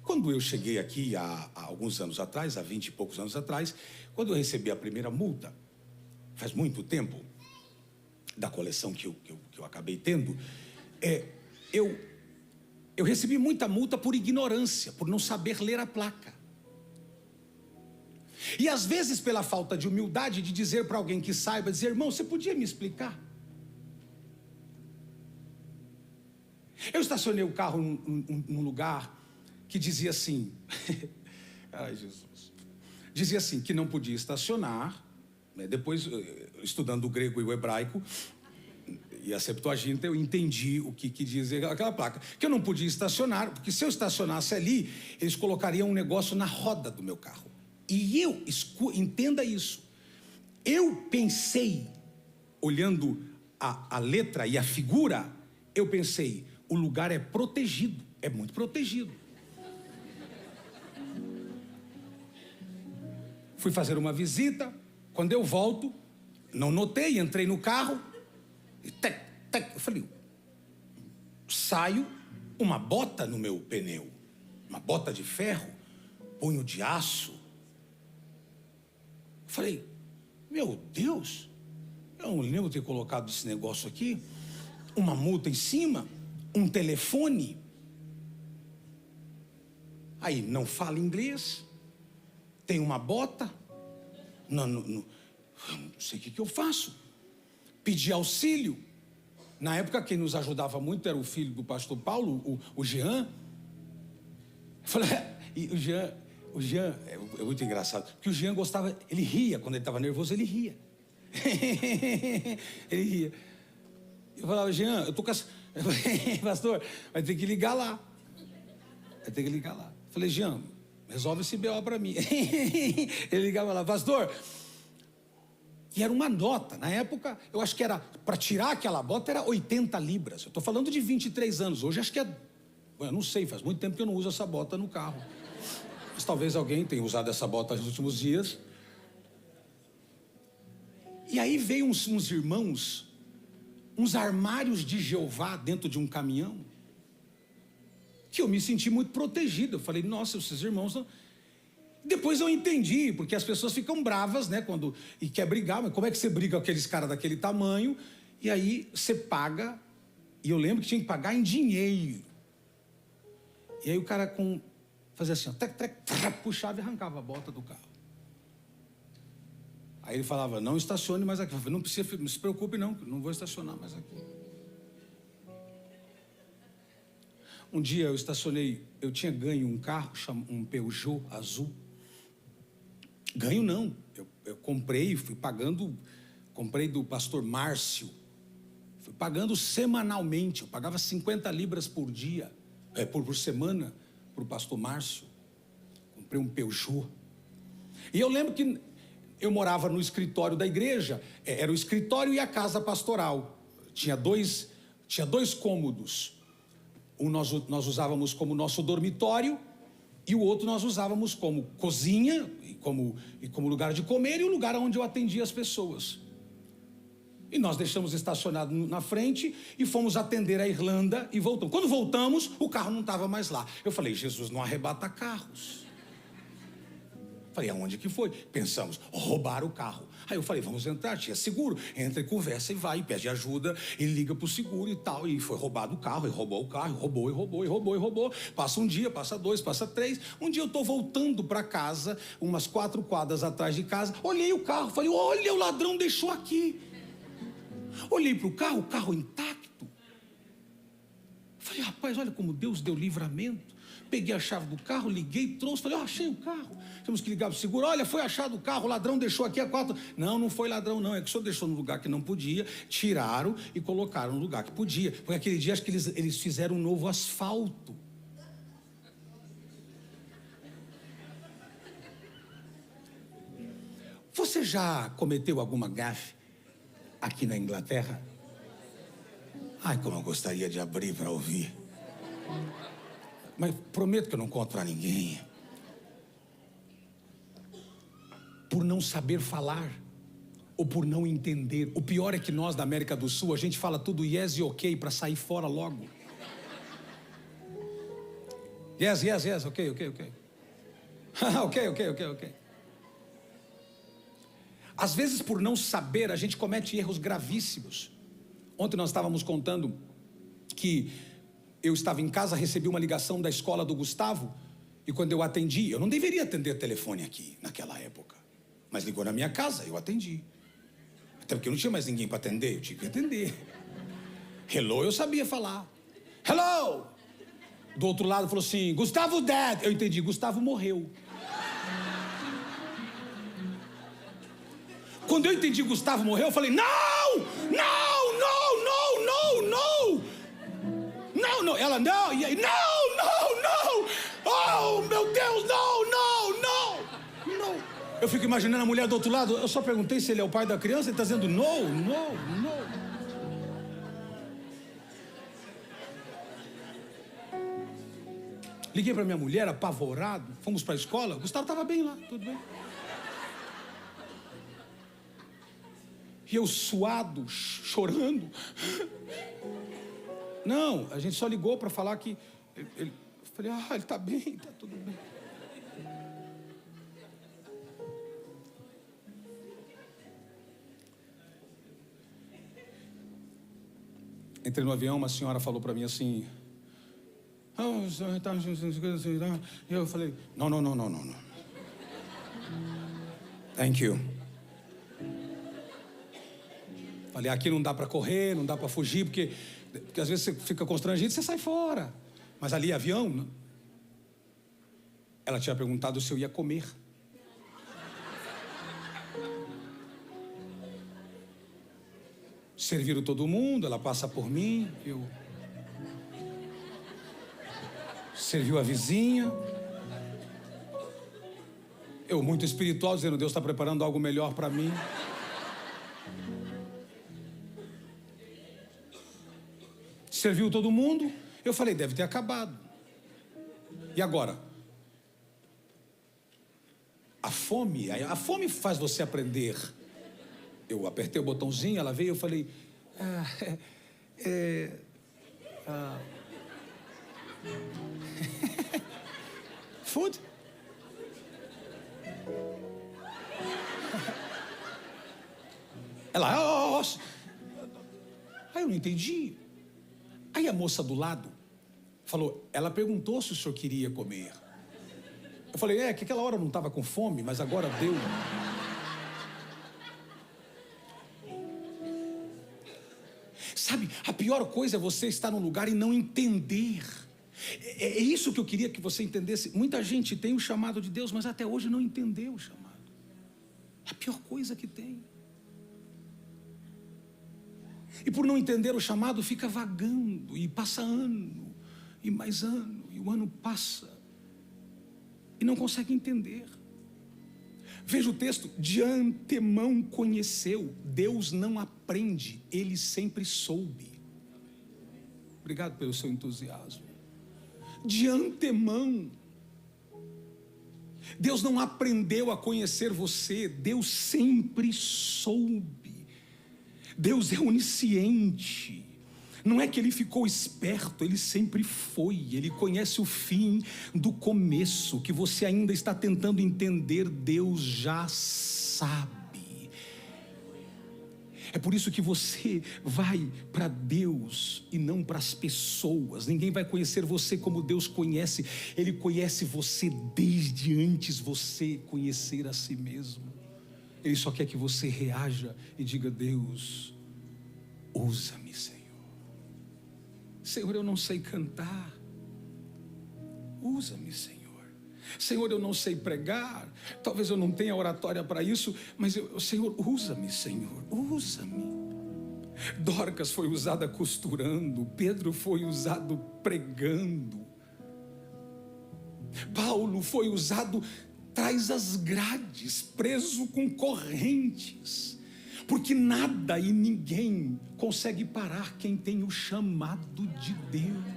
Quando eu cheguei aqui há alguns anos atrás, há 20 e poucos anos atrás, quando eu recebi a primeira multa, faz muito tempo, da coleção que eu acabei tendo, eu recebi muita multa por ignorância, por não saber ler a placa. E às vezes pela falta de humildade de dizer para alguém que saiba, dizer: irmão, você podia me explicar? Eu estacionei o carro num lugar que dizia assim, ai Jesus, dizia assim, que não podia estacionar, né? Depois, estudando o grego e o hebraico e a Septuaginta, eu entendi o que dizia aquela placa, que eu não podia estacionar, porque se eu estacionasse ali, eles colocariam um negócio na roda do meu carro. E entenda isso, eu pensei, olhando a letra e a figura, eu pensei: o lugar é protegido, é muito protegido. Fui fazer uma visita, quando eu volto, não notei, entrei no carro, e eu falei, saio, uma bota no meu pneu, uma bota de ferro, punho de aço. Eu falei, meu Deus, eu não lembro de ter colocado esse negócio aqui, uma multa em cima, um telefone. Aí não fala inglês, tem uma bota, não sei o que eu faço. Pedi auxílio. Na época quem nos ajudava muito era o filho do pastor Paulo, o Jean. Eu falei, e o Jean é muito engraçado, porque o Jean gostava, ele ria, quando ele estava nervoso ele ria. Ele ria. Eu falava, Jean, eu tô com essa... pastor, vai ter que ligar lá. Vai ter que ligar lá. Eu falei, Jean, resolve esse BO para mim. Ele ligava lá, pastor. E era uma nota. Na época, eu acho que era, para tirar aquela bota, era 80 libras. Eu estou falando de 23 anos. Hoje acho que é... Eu não sei, faz muito tempo que eu não uso essa bota no carro. Mas talvez alguém tenha usado essa bota nos últimos dias. E aí veio uns irmãos, uns armários de Jeová dentro de um caminhão, que eu me senti muito protegido. Eu falei, nossa, esses irmãos não... Depois eu entendi, porque as pessoas ficam bravas, né, e quer brigar, mas como é que você briga com aqueles caras daquele tamanho? E aí você paga, e eu lembro que tinha que pagar em dinheiro. E aí o cara fazia assim, ó, puxava e arrancava a bota do carro. Aí ele falava, não estacione mais aqui. Eu falei, não se preocupe não vou estacionar mais aqui. Um dia eu estacionei, eu tinha ganho um carro, um Peugeot azul. Ganho não. Eu comprei, fui pagando, comprei do pastor Márcio. Fui pagando semanalmente. Eu pagava 50 libras por dia, por semana, para o pastor Márcio. Comprei um Peugeot. E eu lembro que eu morava no escritório da igreja. Era o escritório e a casa pastoral. Tinha dois cômodos. Um nós usávamos como nosso dormitório e o outro nós usávamos como cozinha e como lugar de comer e o lugar onde eu atendia as pessoas. E nós deixamos estacionado na frente e fomos atender a Irlanda e voltamos. Quando voltamos, o carro não estava mais lá. Eu falei, Jesus não arrebata carros. Falei, aonde que foi? Pensamos, roubaram o carro. Aí eu falei, vamos entrar, tinha seguro. Entra e conversa e vai, pede ajuda, e liga pro seguro e tal. E foi roubado o carro, e roubou o carro, roubou. Passa um dia, passa dois, passa três. Um dia eu tô voltando para casa, umas 4 quadras atrás de casa, olhei o carro, falei, olha, o ladrão deixou aqui. Olhei pro carro, o carro intacto. Falei, rapaz, olha como Deus deu livramento. Peguei a chave do carro, liguei, trouxe, falei, achei o carro. Temos que ligar para o seguro. Olha, foi achado o carro, o ladrão deixou aqui a 4. Não foi ladrão, não. É que o senhor deixou no lugar que não podia, tiraram e colocaram no lugar que podia. Porque aquele dia acho que eles fizeram um novo asfalto. Você já cometeu alguma gafe aqui na Inglaterra? Ai, como eu gostaria de abrir para ouvir. Mas prometo que eu não conto para ninguém. Por não saber falar, ou por não entender. O pior é que nós da América do Sul, a gente fala tudo yes e ok para sair fora logo. Yes, ok. ok. Às vezes, por não saber, a gente comete erros gravíssimos. Ontem nós estávamos contando que eu estava em casa, recebi uma ligação da escola do Gustavo, e quando eu atendi, eu não deveria atender telefone aqui, naquela época, mas ligou na minha casa, eu atendi. Até porque eu não tinha mais ninguém para atender, eu tinha que atender. Hello, eu sabia falar. Hello! Do outro lado falou assim, Gustavo dead. Eu entendi, Gustavo morreu. Quando eu entendi Gustavo morreu, eu falei, não! Ela, não! Oh, meu Deus, não! Eu fico imaginando a mulher do outro lado. Eu só perguntei se ele é o pai da criança. Ele está dizendo, não. Liguei para minha mulher, apavorado. Fomos para a escola. O Gustavo estava bem lá, tudo bem. E eu suado, chorando. Não, a gente só ligou para falar que... Eu falei, ele está bem, está tudo bem. Entrei no avião, uma senhora falou para mim assim... E eu falei, não. Thank you. Falei, aqui não dá para correr, não dá para fugir, porque às vezes você fica constrangido e você sai fora. Mas ali, avião, não. Ela tinha perguntado se eu ia comer. Serviram todo mundo, ela passa por mim, eu... Serviu a vizinha. Eu, muito espiritual, dizendo, Deus está preparando algo melhor para mim. Serviu todo mundo. Eu falei, deve ter acabado. E agora? A fome faz você aprender. Eu apertei o botãozinho, ela veio, eu falei... Food? Ela... Aí eu não entendi. Aí a moça do lado falou, ela perguntou se o senhor queria comer. Eu falei, que aquela hora eu não estava com fome, mas agora deu. Sabe, a pior coisa é você estar num lugar e não entender. É isso que eu queria que você entendesse. Muita gente tem o chamado de Deus, mas até hoje não entendeu o chamado. É a pior coisa que tem. E por não entender o chamado, fica vagando, e passa ano, e mais ano, e o ano passa, e não consegue entender. Veja o texto: de antemão conheceu. Deus não aprende, Ele sempre soube. Obrigado pelo seu entusiasmo. De antemão. Deus não aprendeu a conhecer você, Deus sempre soube. Deus é onisciente. Não é que Ele ficou esperto, Ele sempre foi. Ele conhece o fim do começo, que você ainda está tentando entender, Deus já sabe. É por isso que você vai para Deus e não para as pessoas. Ninguém vai conhecer você como Deus conhece. Ele conhece você desde antes você conhecer a si mesmo. Ele só quer que você reaja e diga: Deus, usa-me, Senhor. Senhor, eu não sei cantar. Usa-me, Senhor. Senhor, eu não sei pregar. Talvez eu não tenha oratória para isso, mas Senhor, usa-me, Senhor, usa-me. Dorcas foi usada costurando, Pedro foi usado pregando, Paulo foi usado atrás das grades, preso com correntes, porque nada e ninguém consegue parar quem tem o chamado de Deus.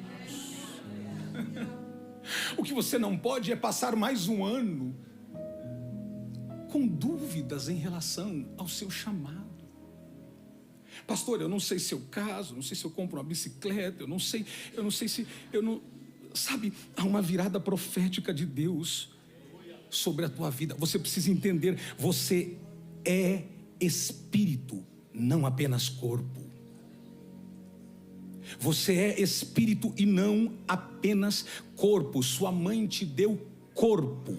O que você não pode é passar mais um ano com dúvidas em relação ao seu chamado. Pastor, eu não sei se eu caso, não sei se eu compro uma bicicleta, eu não sei se eu não, sabe, há uma virada profética de Deus sobre a tua vida. Você precisa entender, você é espírito, não apenas corpo. Você é espírito e não apenas corpo. Sua mãe te deu corpo.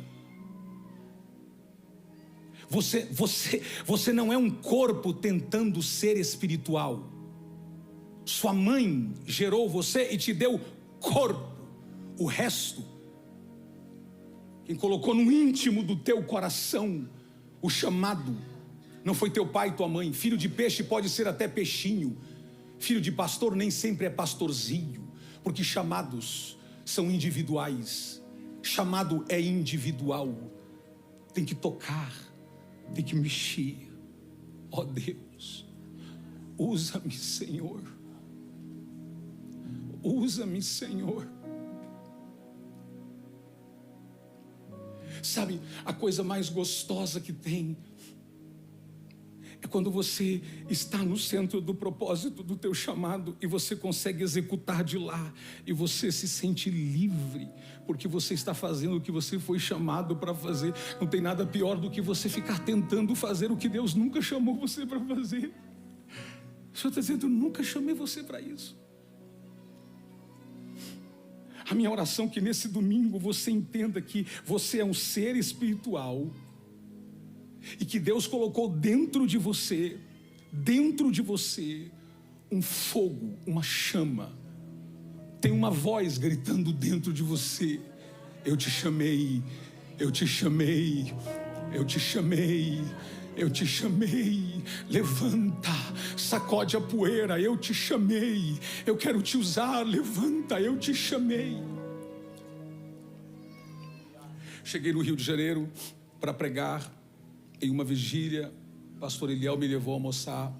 Você não é um corpo tentando ser espiritual. Sua mãe gerou você e te deu corpo. O resto, quem colocou no íntimo do teu coração o chamado, não foi teu pai e tua mãe. Filho de peixe pode ser até peixinho. Filho de pastor nem sempre é pastorzinho, porque chamados são individuais. Chamado é individual. Tem que tocar, tem que mexer. Ó Deus, usa-me, Senhor. Usa-me, Senhor. Sabe, a coisa mais gostosa que tem é quando você está no centro do propósito do teu chamado e você consegue executar de lá e você se sente livre, porque você está fazendo o que você foi chamado para fazer. Não tem nada pior do que você ficar tentando fazer o que Deus nunca chamou você para fazer. O Senhor está dizendo: eu nunca chamei você para isso. A minha oração é que nesse domingo você entenda que você é um ser espiritual e que Deus colocou dentro de você um fogo, uma chama. Tem uma voz gritando dentro de você: eu te chamei, eu te chamei, eu te chamei, eu te chamei. Levanta, sacode a poeira, eu te chamei, eu quero te usar. Levanta, eu te chamei. Cheguei no Rio de Janeiro para pregar em uma vigília. Pastor Eliel me levou a almoçar.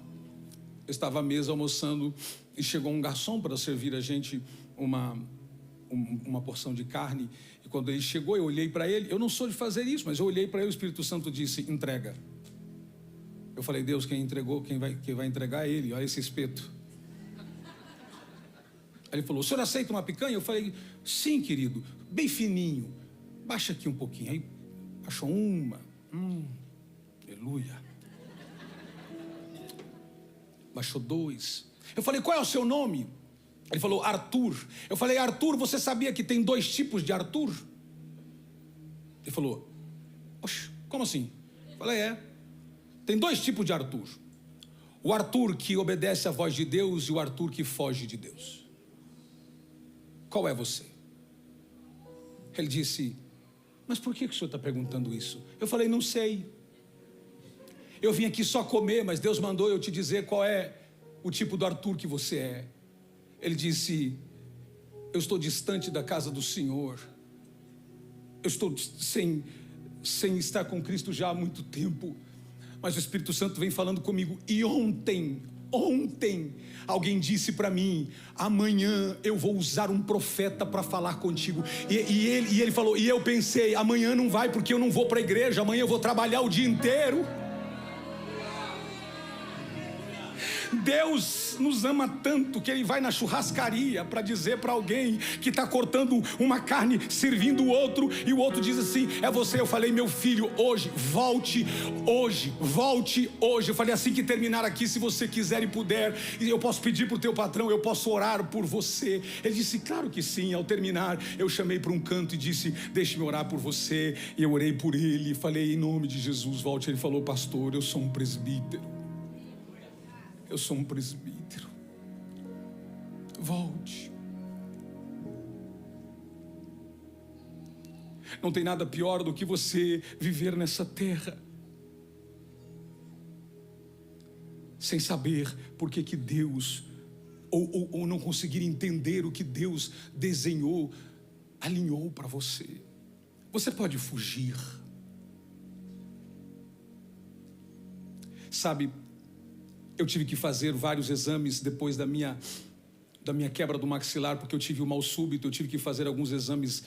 Eu estava à mesa almoçando e chegou um garçom para servir a gente uma porção de carne. E quando ele chegou, eu olhei para ele. Eu não sou de fazer isso, mas eu olhei para ele. O Espírito Santo disse: entrega. Eu falei: Deus, quem entregou, quem vai entregar é ele. Olha esse espeto. Aí ele falou: o senhor aceita uma picanha? Eu falei: sim, querido, bem fininho. Baixa aqui um pouquinho. Aí baixou uma. Aleluia. Baixou 2. Eu falei: qual é o seu nome? Ele falou: Arthur. Eu falei: Arthur, você sabia que tem 2 tipos de Arthur? Ele falou: oxe, como assim? Eu falei: tem 2 tipos de Arthur. O Arthur que obedece à voz de Deus e o Arthur que foge de Deus. Qual é você? Ele disse: mas por que o senhor está perguntando isso? Eu falei: não sei. eu vim aqui só comer, mas Deus mandou eu te dizer qual é o tipo do Arthur que você é. Ele disse: eu estou distante da casa do Senhor, eu estou sem estar com Cristo já há muito tempo, mas o Espírito Santo vem falando comigo. E ontem alguém disse para mim: amanhã eu vou usar um profeta para falar contigo. E ele falou, e eu pensei: amanhã não vai, porque eu não vou para a igreja, amanhã eu vou trabalhar o dia inteiro. Deus nos ama tanto que Ele vai na churrascaria para dizer para alguém que está cortando uma carne, servindo o outro, e o outro diz assim: é você. Eu falei: meu filho, hoje, volte hoje. Eu falei: assim que terminar aqui, se você quiser e puder, eu posso pedir para o teu patrão, eu posso orar por você. Ele disse: claro que sim. Ao terminar, eu chamei para um canto e disse: deixe-me orar por você. E eu orei por ele, falei: em nome de Jesus, volte. Ele falou: pastor, eu sou um presbítero. Eu sou um presbítero. Volte. Não tem nada pior do que você viver nessa terra sem saber por que Deus, ou não conseguir entender o que Deus desenhou, alinhou para você. Você pode fugir. Sabe, eu tive que fazer vários exames depois da minha quebra do maxilar, porque eu tive um mal súbito. Eu tive que fazer alguns exames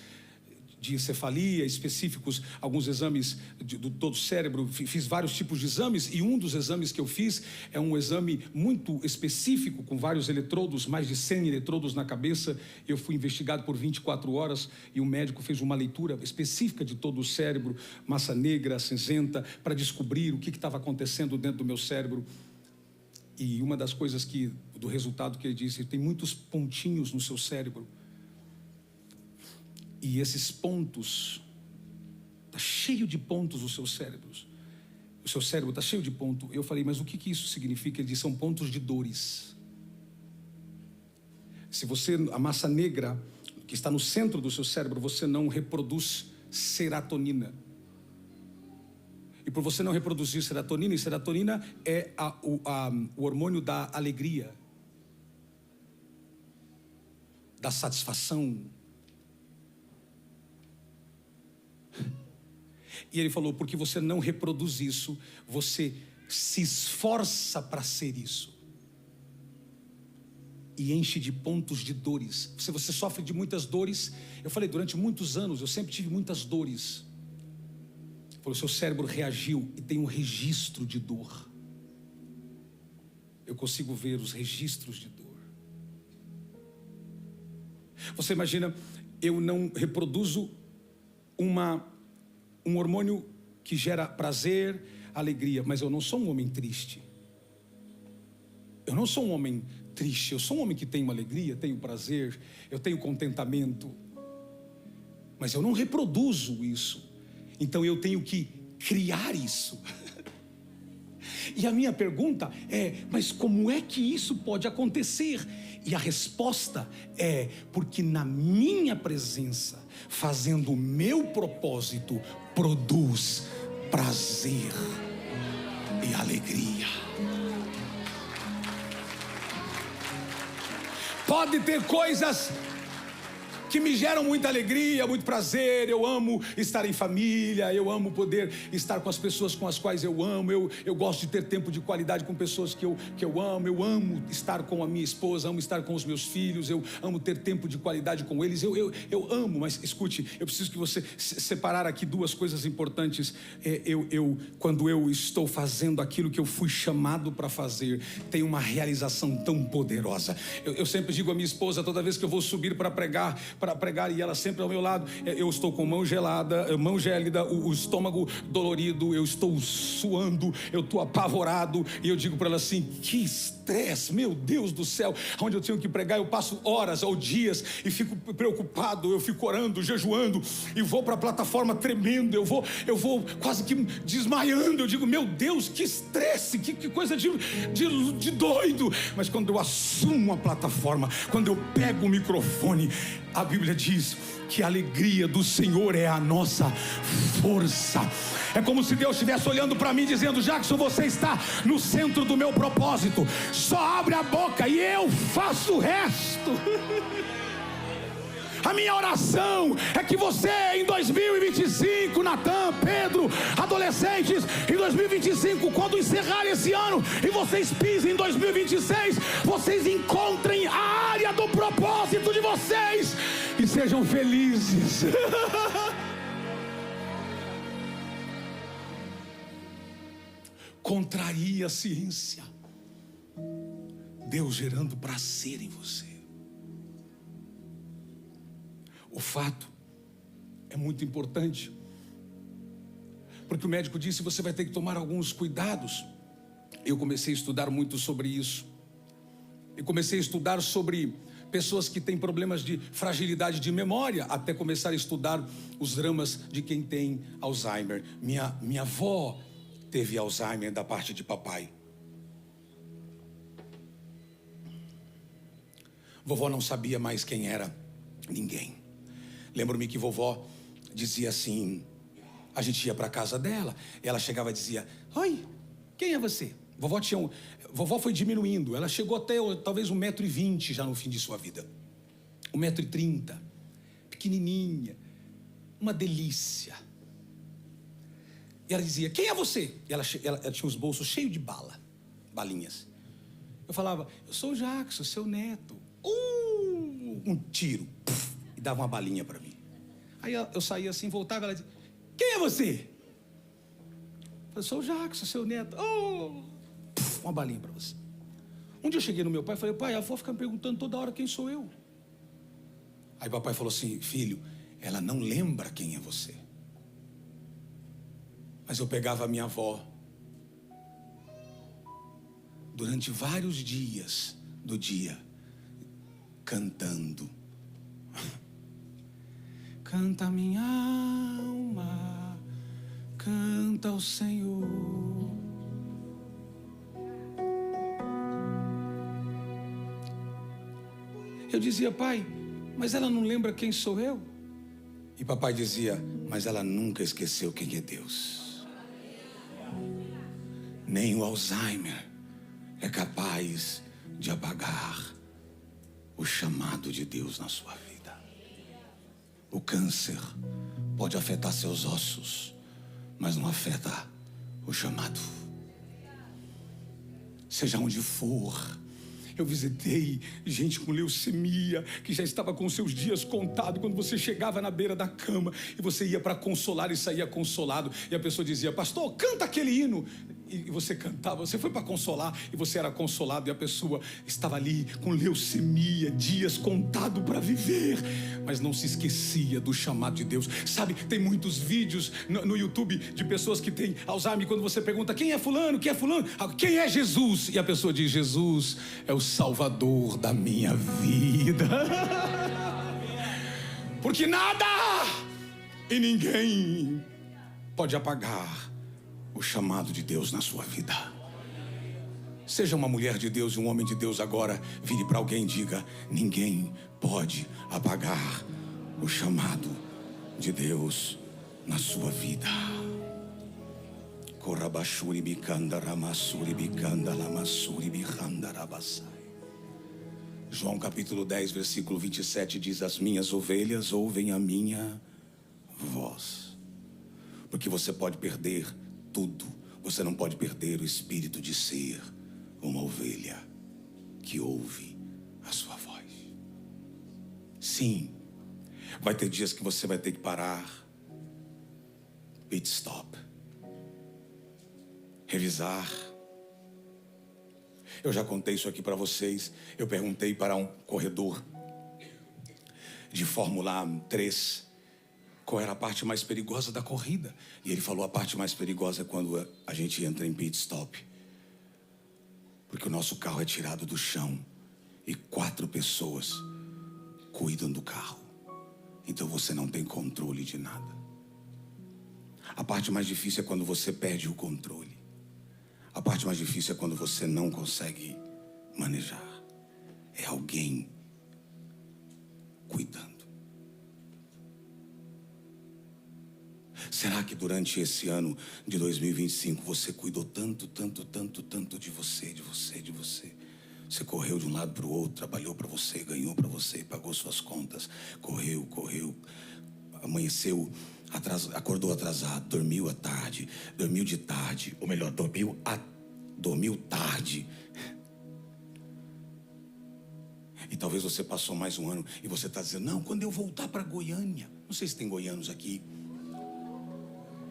de encefalia específicos, alguns exames do todo o cérebro. Fiz vários tipos de exames, e um dos exames que eu fiz é um exame muito específico, com vários eletrodos, mais de 100 eletrodos na cabeça. Eu fui investigado por 24 horas e o médico fez uma leitura específica de todo o cérebro, massa negra, cinzenta, para descobrir o que estava acontecendo dentro do meu cérebro. E uma das coisas do resultado que ele disse: tem muitos pontinhos no seu cérebro. E esses pontos, está cheio de pontos os seus cérebros. O seu cérebro está cheio de pontos. Eu falei: mas o que isso significa? Ele disse: são pontos de dores. Se você, a massa negra que está no centro do seu cérebro, você não reproduz serotonina. E por você não reproduzir serotonina, e serotonina é o hormônio da alegria, da satisfação. E ele falou: porque você não reproduz isso, você se esforça para ser isso, e enche de pontos de dores. Você sofre de muitas dores. Eu falei: durante muitos anos eu sempre tive muitas dores. O seu cérebro reagiu e tem um registro de dor. Eu consigo ver os registros de dor. Você imagina, eu não reproduzo um hormônio que gera prazer, alegria, mas eu não sou um homem triste. Eu não sou um homem triste, eu sou um homem que tem uma alegria, tenho prazer, eu tenho contentamento, mas eu não reproduzo isso. Então eu tenho que criar isso. E a minha pergunta é: mas como é que isso pode acontecer? E a resposta é: porque na minha presença, fazendo o meu propósito, produz prazer e alegria. Pode ter coisas que me geram muita alegria, muito prazer. Eu amo estar em família, eu amo poder estar com as pessoas com as quais eu amo. Eu gosto de ter tempo de qualidade com pessoas que eu amo. Eu amo estar com a minha esposa, amo estar com os meus filhos, eu amo ter tempo de qualidade com eles. Eu amo, mas escute, eu preciso que você separar aqui duas coisas importantes. Quando eu estou fazendo aquilo que eu fui chamado para fazer, tem uma realização tão poderosa. Eu sempre digo à minha esposa, toda vez que eu vou subir para pregar, e ela sempre ao meu lado, eu estou com mão gélida, o estômago dolorido, eu estou suando, eu estou apavorado, e eu digo para ela assim: que estresse, meu Deus do céu. Onde eu tenho que pregar, eu passo horas ou dias e fico preocupado, eu fico orando, jejuando, e vou para a plataforma tremendo, eu vou quase que desmaiando. Eu digo, meu Deus, que estresse, que coisa de doido. Mas quando eu assumo a plataforma, quando eu pego o microfone, a Bíblia diz que a alegria do Senhor é a nossa força. É como se Deus estivesse olhando para mim dizendo, Jackson, você está no centro do meu propósito, só abre a boca e eu faço o resto. A minha oração é que você em 2025, Natan, Pedro, adolescentes, em 2025, quando encerrar esse ano e vocês pisem em 2026, vocês encontrem a área do propósito de vocês e sejam felizes. Contraria a ciência, Deus gerando prazer em você. O fato é muito importante, porque o médico disse, você vai ter que tomar alguns cuidados. Eu comecei a estudar muito sobre isso. Eu comecei a estudar sobre pessoas que têm problemas de fragilidade de memória, até começar a estudar os dramas de quem tem Alzheimer. Minha avó teve Alzheimer da parte de papai. Vovó não sabia mais quem era ninguém. Lembro-me que vovó dizia assim, a gente ia para a casa dela, ela chegava e dizia, oi, quem é você? Vovó foi diminuindo, ela chegou até talvez 1,20 m já no fim de sua vida. 1,30 m, pequenininha, uma delícia. E ela dizia, quem é você? E ela tinha os bolsos cheios de balinhas. Eu falava, eu sou o Jackson, seu neto. Um tiro, e dava uma balinha para mim. Aí eu saía assim, voltava, ela dizia, quem é você? Eu sou o Jackson, seu neto. Uma balinha para você. Um dia eu cheguei no meu pai e falei, pai, a avó fica me perguntando toda hora quem sou eu. Aí papai falou assim, filho, ela não lembra quem é você. Mas eu pegava a minha avó durante vários dias do dia, cantando. Canta minha alma, canta ao Senhor. Eu dizia, pai, mas ela não lembra quem sou eu? E papai dizia, mas ela nunca esqueceu quem é Deus. Nem o Alzheimer é capaz de apagar o chamado de Deus na sua vida. O câncer pode afetar seus ossos, mas não afeta o chamado. Seja onde for, eu visitei gente com leucemia, que já estava com seus dias contados. Quando você chegava na beira da cama e você ia para consolar e saía consolado, e a pessoa dizia, pastor, canta aquele hino. E você cantava, você foi para consolar e você era consolado, e a pessoa estava ali com leucemia, dias contados para viver, mas não se esquecia do chamado de Deus. Sabe, tem muitos vídeos no YouTube de pessoas que têm Alzheimer. Quando você pergunta, quem é fulano, quem é fulano? Quem é Jesus? E a pessoa diz, Jesus é o Salvador da minha vida. Porque nada e ninguém pode apagar o chamado de Deus na sua vida. Seja uma mulher de Deus e um homem de Deus agora, vire para alguém e diga, ninguém pode apagar o chamado de Deus na sua vida. João capítulo 10, versículo 27 diz, as minhas ovelhas ouvem a minha voz. Porque você pode perder tudo, você não pode perder o espírito de ser uma ovelha que ouve a sua voz. Sim, vai ter dias que você vai ter que parar, pit stop, revisar. Eu já contei isso aqui para vocês. Eu perguntei para um corredor de Fórmula 3 qual era a parte mais perigosa da corrida. E ele falou, a parte mais perigosa é quando a gente entra em pit stop. Porque o nosso carro é tirado do chão e 4 pessoas cuidam do carro. Então você não tem controle de nada. A parte mais difícil é quando você perde o controle. A parte mais difícil é quando você não consegue manejar. É alguém cuidando. Será que durante esse ano de 2025 você cuidou tanto de você? Você correu de um lado para o outro, trabalhou para você, ganhou para você, pagou suas contas, correu, amanheceu, acordou atrasado, dormiu à tarde, dormiu de tarde, ou melhor, dormiu tarde. E talvez você passou mais um ano e você está dizendo, não, quando eu voltar para Goiânia. Não sei se tem goianos aqui.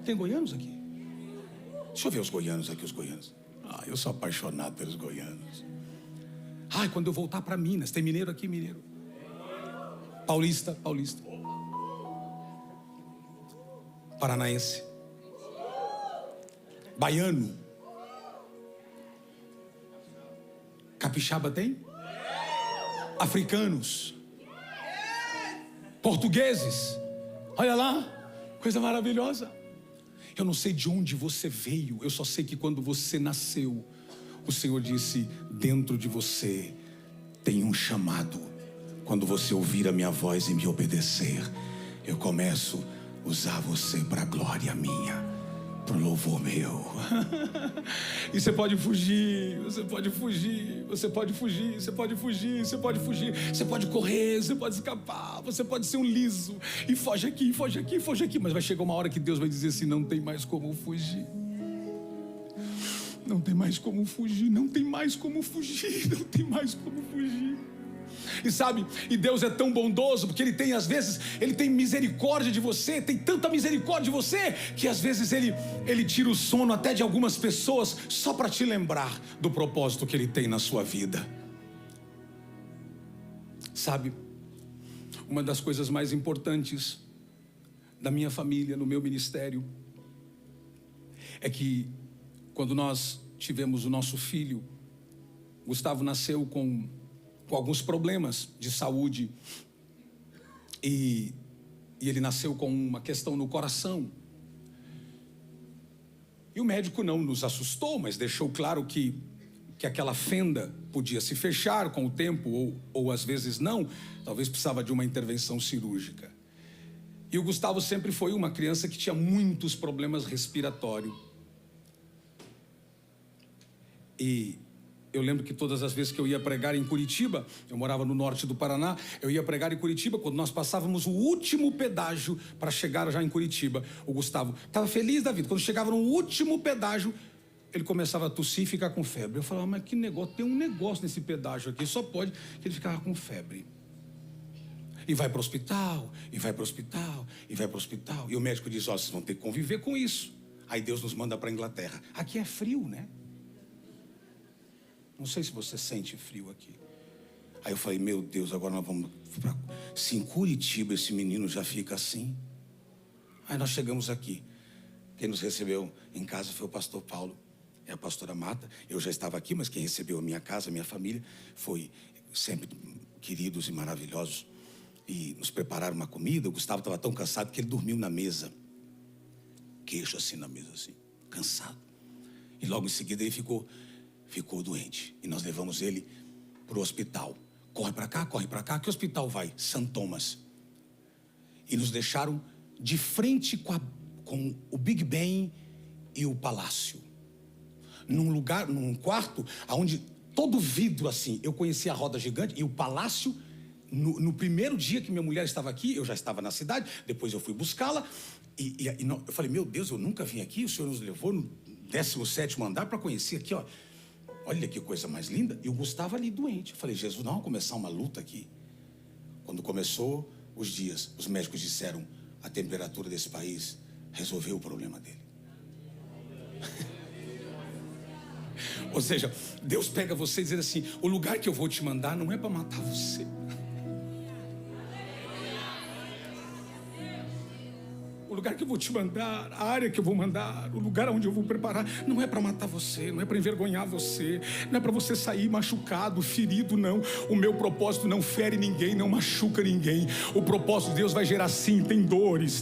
Tem goianos aqui? Deixa eu ver os goianos aqui, os goianos. Eu sou apaixonado pelos goianos. Quando eu voltar para Minas. Tem mineiro aqui, mineiro. Paulista. Paranaense. Baiano. Capixaba tem? Africanos. Portugueses. Olha lá, coisa maravilhosa. Eu não sei de onde você veio, eu só sei que quando você nasceu, o Senhor disse, dentro de você tem um chamado. Quando você ouvir a minha voz e me obedecer, eu começo a usar você para a glória minha, para o louvor meu. E você pode fugir, você pode correr, você pode escapar, você pode ser um liso, e foge aqui, mas vai chegar uma hora que Deus vai dizer assim, não tem mais como fugir. Não tem mais como fugir. E sabe, e Deus é tão bondoso, porque Ele tem, às vezes, Ele tem misericórdia de você, tem tanta misericórdia de você, que às vezes Ele tira o sono até de algumas pessoas, só para te lembrar do propósito que Ele tem na sua vida. Sabe, uma das coisas mais importantes da minha família, no meu ministério, é que quando nós tivemos o nosso filho, Gustavo nasceu com alguns problemas de saúde e ele nasceu com uma questão no coração. E o médico não nos assustou, mas deixou claro que aquela fenda podia se fechar com o tempo ou às vezes não, talvez precisava de uma intervenção cirúrgica. E o Gustavo sempre foi uma criança que tinha muitos problemas respiratórios. E eu lembro que todas as vezes que eu ia pregar em Curitiba, eu morava no norte do Paraná, eu ia pregar em Curitiba, quando nós passávamos o último pedágio para chegar já em Curitiba, o Gustavo estava feliz da vida. Quando chegava no último pedágio, ele começava a tossir e ficar com febre. Eu falava, mas que negócio, tem um negócio nesse pedágio aqui, só pode que ele ficava com febre. E vai para o hospital, e vai para o hospital, e vai para o hospital. E o médico diz, vocês vão ter que conviver com isso. Aí Deus nos manda para a Inglaterra. Aqui é frio, né? Não sei se você sente frio aqui. Aí eu falei, meu Deus, agora nós vamos para... Se em Curitiba esse menino já fica assim. Aí nós chegamos aqui. Quem nos recebeu em casa foi o pastor Paulo e a pastora Marta. Eu já estava aqui, mas quem recebeu a minha casa, a minha família, foi sempre queridos e maravilhosos. E nos prepararam uma comida. O Gustavo estava tão cansado que ele dormiu na mesa. Queixo assim na mesa, assim, cansado. E logo em seguida ele ficou doente. E nós levamos ele para o hospital. Corre para cá, que hospital vai? St. Thomas. E nos deixaram de frente com o Big Ben e o palácio. Num quarto, onde todo vidro assim, eu conhecia a roda gigante e o palácio. No primeiro dia que minha mulher estava aqui, eu já estava na cidade, depois eu fui buscá-la, e eu falei, meu Deus, eu nunca vim aqui, o Senhor nos levou no 17º andar para conhecer aqui, ó. Olha que coisa mais linda. E o Gustavo ali doente. Eu falei, Jesus, não vamos começar uma luta aqui. Quando começou os dias, os médicos disseram, a temperatura desse país resolveu o problema dele. Ou seja, Deus pega você e diz assim, o lugar que eu vou te mandar não é para matar você. O lugar que eu vou te mandar, a área que eu vou mandar, o lugar onde eu vou preparar, não é para matar você, não é para envergonhar você, não é para você sair machucado, ferido, não. O meu propósito não fere ninguém, não machuca ninguém. O propósito de Deus vai gerar sim, tem dores.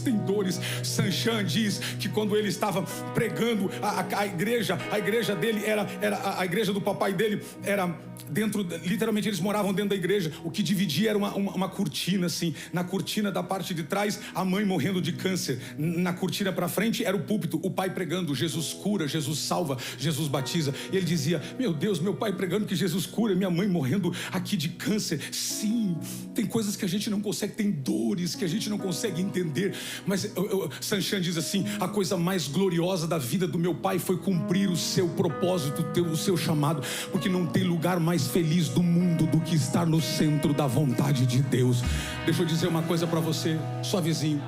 Sanchan diz que quando ele estava pregando a igreja dele era a igreja do papai dele, era dentro, literalmente eles moravam dentro da igreja. O que dividia era uma cortina assim. Na cortina da parte de trás, a mãe morrendo de câncer. Na cortina para frente era o púlpito, o pai pregando: Jesus cura, Jesus salva, Jesus batiza. E ele dizia: meu Deus, meu pai pregando que Jesus cura, minha mãe morrendo aqui de câncer. Sim, tem coisas que a gente não consegue, tem dores que a gente não consegue entender, mas Sanchan diz assim: a coisa mais gloriosa da vida do meu pai foi cumprir o seu propósito, o seu chamado, porque não tem lugar mais feliz do mundo do que estar no centro da vontade de Deus. Deixa eu dizer uma coisa para você, suavezinho.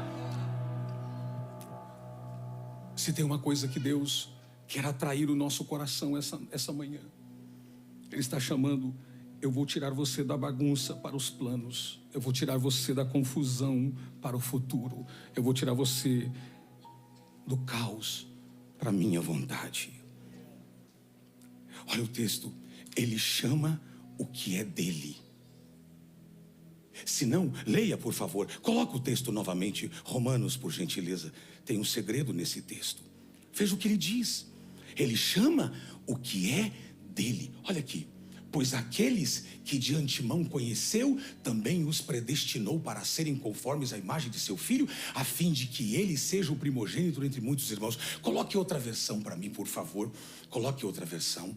Se tem uma coisa que Deus quer atrair o nosso coração essa manhã, Ele está chamando: eu vou tirar você da bagunça para os planos, eu vou tirar você da confusão para o futuro, eu vou tirar você do caos para a minha vontade. Olha o texto: Ele chama o que é dele. Se não, leia por favor, coloca o texto novamente, Romanos, por gentileza. Tem um segredo nesse texto. Veja o que ele diz: Ele chama o que é dele. Olha aqui: pois aqueles que de antemão conheceu, também os predestinou para serem conformes à imagem de seu filho, a fim de que ele seja o primogênito entre muitos irmãos. Coloque outra versão para mim, por favor. Coloque outra versão.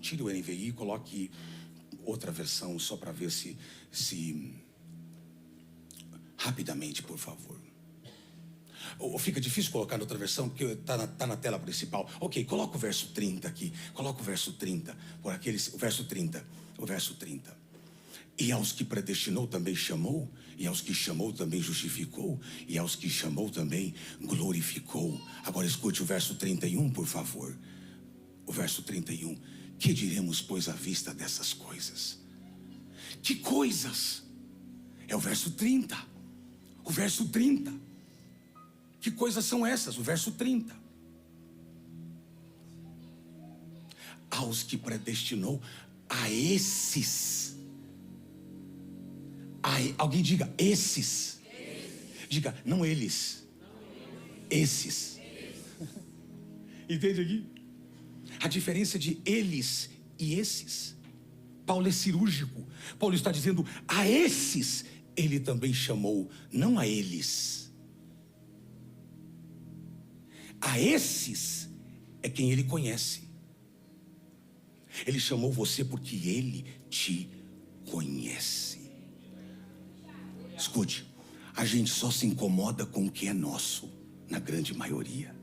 Tire o NVI, coloque outra versão, só para ver se rapidamente, por favor. Ou fica difícil colocar outra versão, porque está na tela principal. Ok, coloca o verso 30 aqui. Coloca o verso 30. O verso 30. E aos que predestinou também chamou, e aos que chamou também justificou, e aos que chamou também glorificou. Agora escute o verso 31, por favor. O verso 31. Que diremos, pois, à vista dessas coisas? Que coisas? É o verso 30. O verso 30. Que coisas são essas? O verso 30. Aos que predestinou, a esses. Alguém diga esses. Diga, não eles. Esses. Entende aqui? A diferença de eles e esses. Paulo é cirúrgico. Paulo está dizendo: a esses ele também chamou, não a eles. A esses é quem ele conhece. Ele chamou você porque ele te conhece. Escute, a gente só se incomoda com o que é nosso, na grande maioria.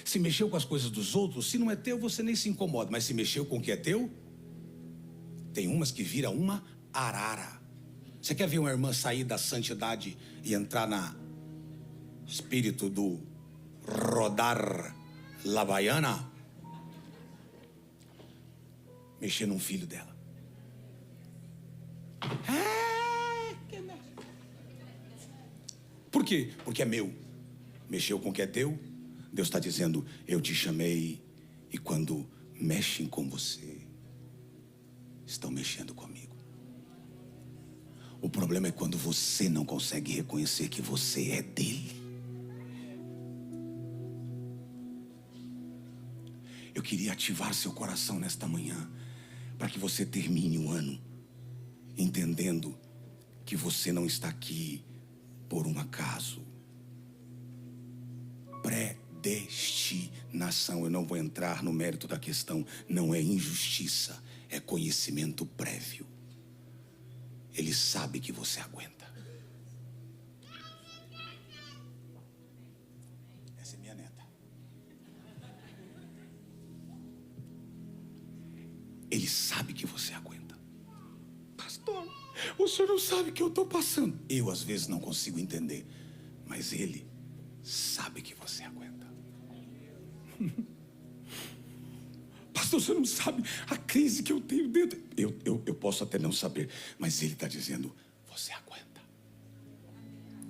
Se mexeu com as coisas dos outros, se não é teu, você nem se incomoda. Mas se mexeu com o que é teu, tem umas que vira uma arara. Você quer ver uma irmã sair da santidade e entrar na espírito do rodar la baiana? Mexer num filho dela. Por quê? Porque é meu. Mexeu com o que é teu. Deus está dizendo: eu te chamei. E quando mexem com você, estão mexendo comigo. O problema é quando você não consegue reconhecer que você é dele. Eu queria ativar seu coração nesta manhã, para que você termine o ano entendendo que você não está aqui por um acaso. Predestinação. Eu não vou entrar no mérito da questão. Não é injustiça, é conhecimento prévio. Ele sabe que você aguenta. Essa é minha neta. Ele sabe que você aguenta. Pastor, o senhor não sabe o que eu estou passando. Eu às vezes não consigo entender, mas ele sabe que você aguenta. Pastor, você não sabe a crise que eu tenho dentro. Eu posso até não saber, mas ele está dizendo: você aguenta.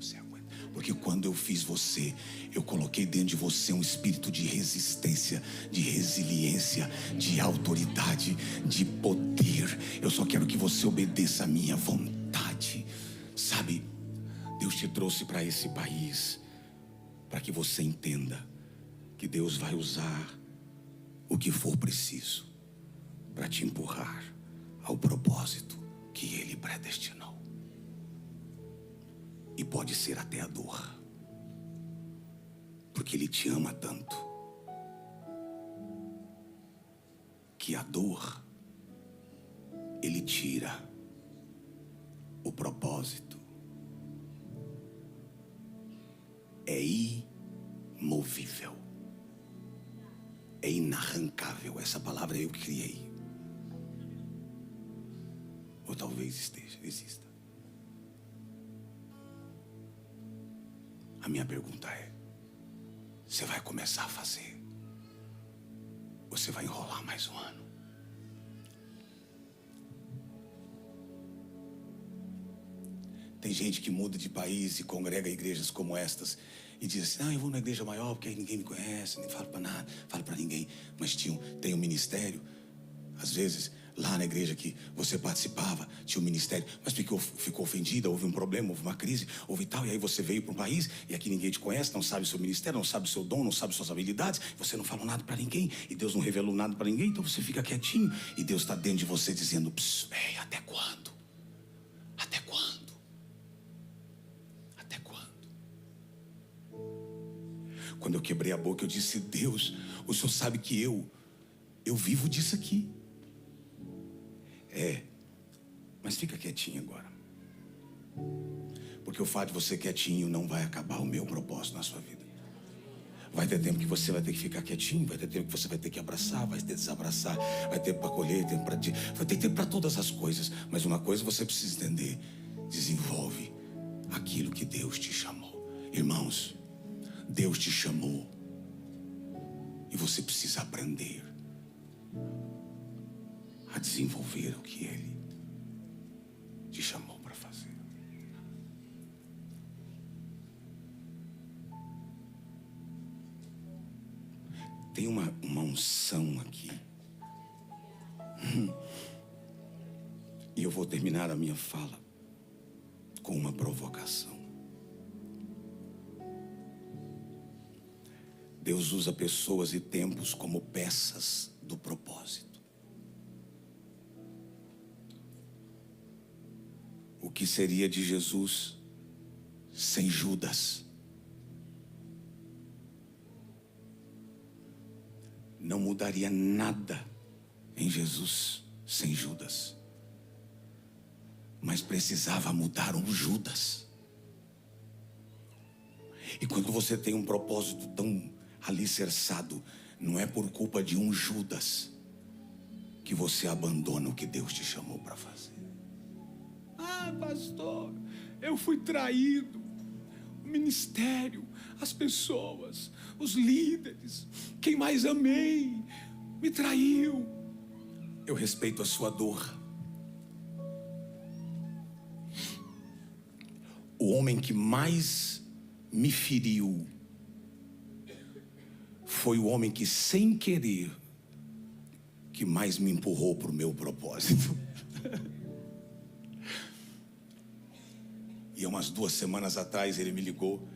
Você aguenta. Porque quando eu fiz você, eu coloquei dentro de você um espírito de resistência, de resiliência, de autoridade, de poder. Eu só quero que você obedeça a minha vontade. Sabe, Deus te trouxe para esse país para que você entenda que Deus vai usar o que for preciso para te empurrar ao propósito que Ele predestinou. E pode ser até a dor, porque Ele te ama tanto que a dor Ele tira o propósito. É imovível, é inarrancável. Essa palavra eu criei, ou talvez exista. A minha pergunta é: você vai começar a fazer? Ou você vai enrolar mais um ano? Tem gente que muda de país e congrega igrejas como estas e diz assim: eu vou na igreja maior porque aí ninguém me conhece, nem falo para nada, falo para ninguém. Mas tem um ministério. Às vezes, lá na igreja que você participava, tinha um ministério, mas ficou ofendida, houve um problema, houve uma crise, houve tal, e aí você veio para um país, e aqui ninguém te conhece, não sabe o seu ministério, não sabe o seu dom, não sabe suas habilidades, você não falou nada para ninguém, e Deus não revelou nada para ninguém, então você fica quietinho, e Deus está dentro de você dizendo: até quando? Até quando? Até quando? Quando eu quebrei a boca, eu disse: Deus, o Senhor sabe que eu vivo disso aqui. Mas fica quietinho agora. Porque o fato de você quietinho não vai acabar o meu propósito na sua vida. Vai ter tempo que você vai ter que ficar quietinho, vai ter tempo que você vai ter que abraçar, vai ter que desabraçar, vai ter tempo para colher, vai ter tempo para todas as coisas. Mas uma coisa você precisa entender: desenvolve aquilo que Deus te chamou. Irmãos, Deus te chamou e você precisa aprender a desenvolver o que Ele te chamou para fazer. Tem uma unção aqui. E eu vou terminar a minha fala com uma provocação. Deus usa pessoas e tempos como peças do propósito. O que seria de Jesus sem Judas? Não mudaria nada em Jesus sem Judas. Mas precisava mudar um Judas. E quando você tem um propósito tão alicerçado, não é por culpa de um Judas que você abandona o que Deus te chamou para fazer. Pastor, eu fui traído. O ministério, as pessoas, os líderes, quem mais amei, me traiu. Eu respeito a sua dor. O homem que mais me feriu foi o homem que, sem querer, que mais me empurrou para o meu propósito. E umas 2 semanas atrás ele me ligou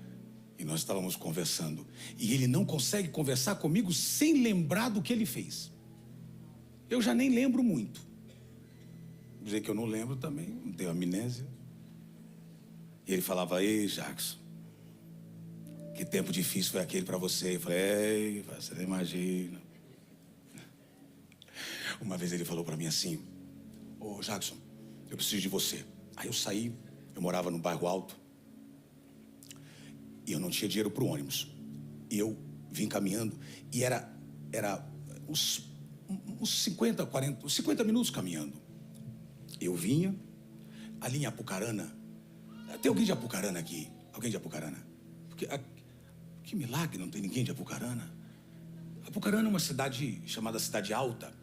e nós estávamos conversando. E ele não consegue conversar comigo sem lembrar do que ele fez. Eu já nem lembro muito. Vou dizer que eu não lembro também, não tenho amnésia. E ele falava: ei, Jackson, que tempo difícil foi aquele para você. Eu falei: ei, você não imagina. Uma vez ele falou para mim assim: ô Jackson, eu preciso de você. Aí eu saí. Eu morava no bairro Alto e eu não tinha dinheiro para o ônibus. E eu vim caminhando e era uns 50 minutos caminhando. Eu vinha ali em Apucarana. Tem alguém de Apucarana aqui? Alguém de Apucarana? Porque, que milagre, não tem ninguém de Apucarana. Apucarana é uma cidade chamada Cidade Alta.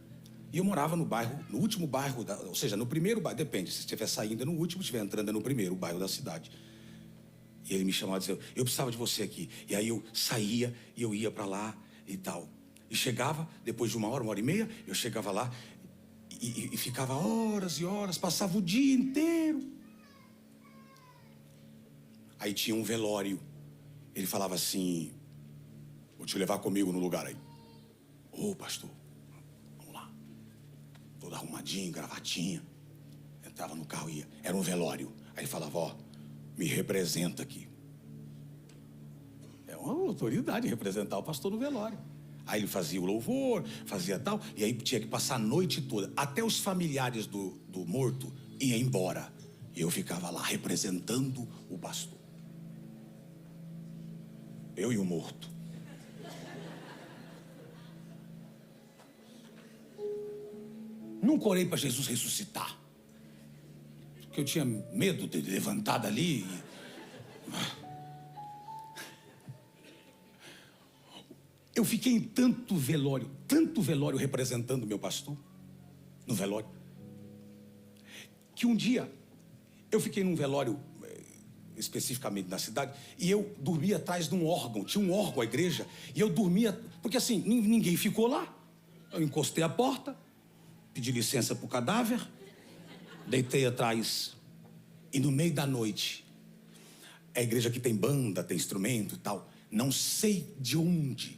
E eu morava no bairro, no último bairro, ou seja, no primeiro bairro, depende, se estiver saindo no último, estiver entrando no primeiro bairro da cidade. E ele me chamava e dizia, eu precisava de você aqui. E aí eu saía e eu ia para lá e tal. E chegava, depois de 1 hora, 1 hora e meia, eu chegava lá e ficava horas e horas, passava o dia inteiro. Aí tinha um velório. Ele falava assim, vou te levar comigo no lugar aí. Ô, pastor, vamos lá. Todo arrumadinho, gravatinha. Entrava no carro e ia. Era um velório. Aí ele falava, ó, me representa aqui. É uma autoridade representar o pastor no velório. Aí ele fazia o louvor, fazia tal, e aí tinha que passar a noite toda. Até os familiares do morto iam embora. E eu ficava lá representando o pastor. Eu e o morto. Nunca orei para Jesus ressuscitar. Porque eu tinha medo de levantar dali. Eu fiquei em tanto velório representando meu pastor, no velório, que um dia eu fiquei num velório, especificamente na cidade, e eu dormia atrás de um órgão, tinha um órgão, a igreja, e eu dormia, porque assim, ninguém ficou lá. Eu encostei a porta, pedi licença para o cadáver, deitei atrás, e no meio da noite, a igreja aqui tem banda, tem instrumento e tal, não sei de onde,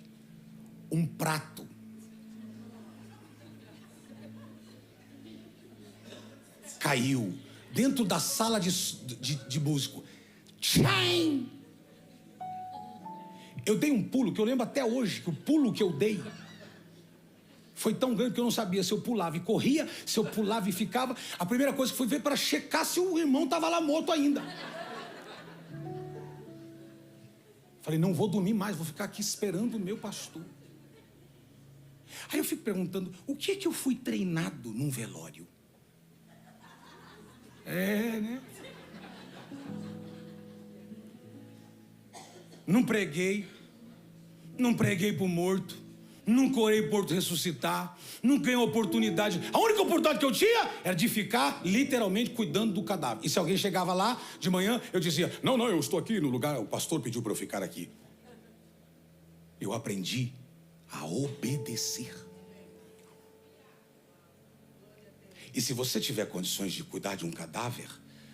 um prato caiu dentro da sala de músico. Tchaim! Eu dei um pulo que eu lembro até hoje, que o pulo que eu dei foi tão grande que eu não sabia se eu pulava e corria, se eu pulava e ficava. A primeira coisa que fui ver para checar se o irmão estava lá morto ainda. Falei, não vou dormir mais, vou ficar aqui esperando o meu pastor. Aí eu fico perguntando, o que é que eu fui treinado num velório? Né? Não preguei pro morto, nunca orei pro morto ressuscitar, nunca ganhei oportunidade. A única oportunidade que eu tinha era de ficar literalmente cuidando do cadáver. E se alguém chegava lá de manhã, eu dizia, não, eu estou aqui no lugar, o pastor pediu para eu ficar aqui. Eu aprendi a obedecer. E se você tiver condições de cuidar de um cadáver,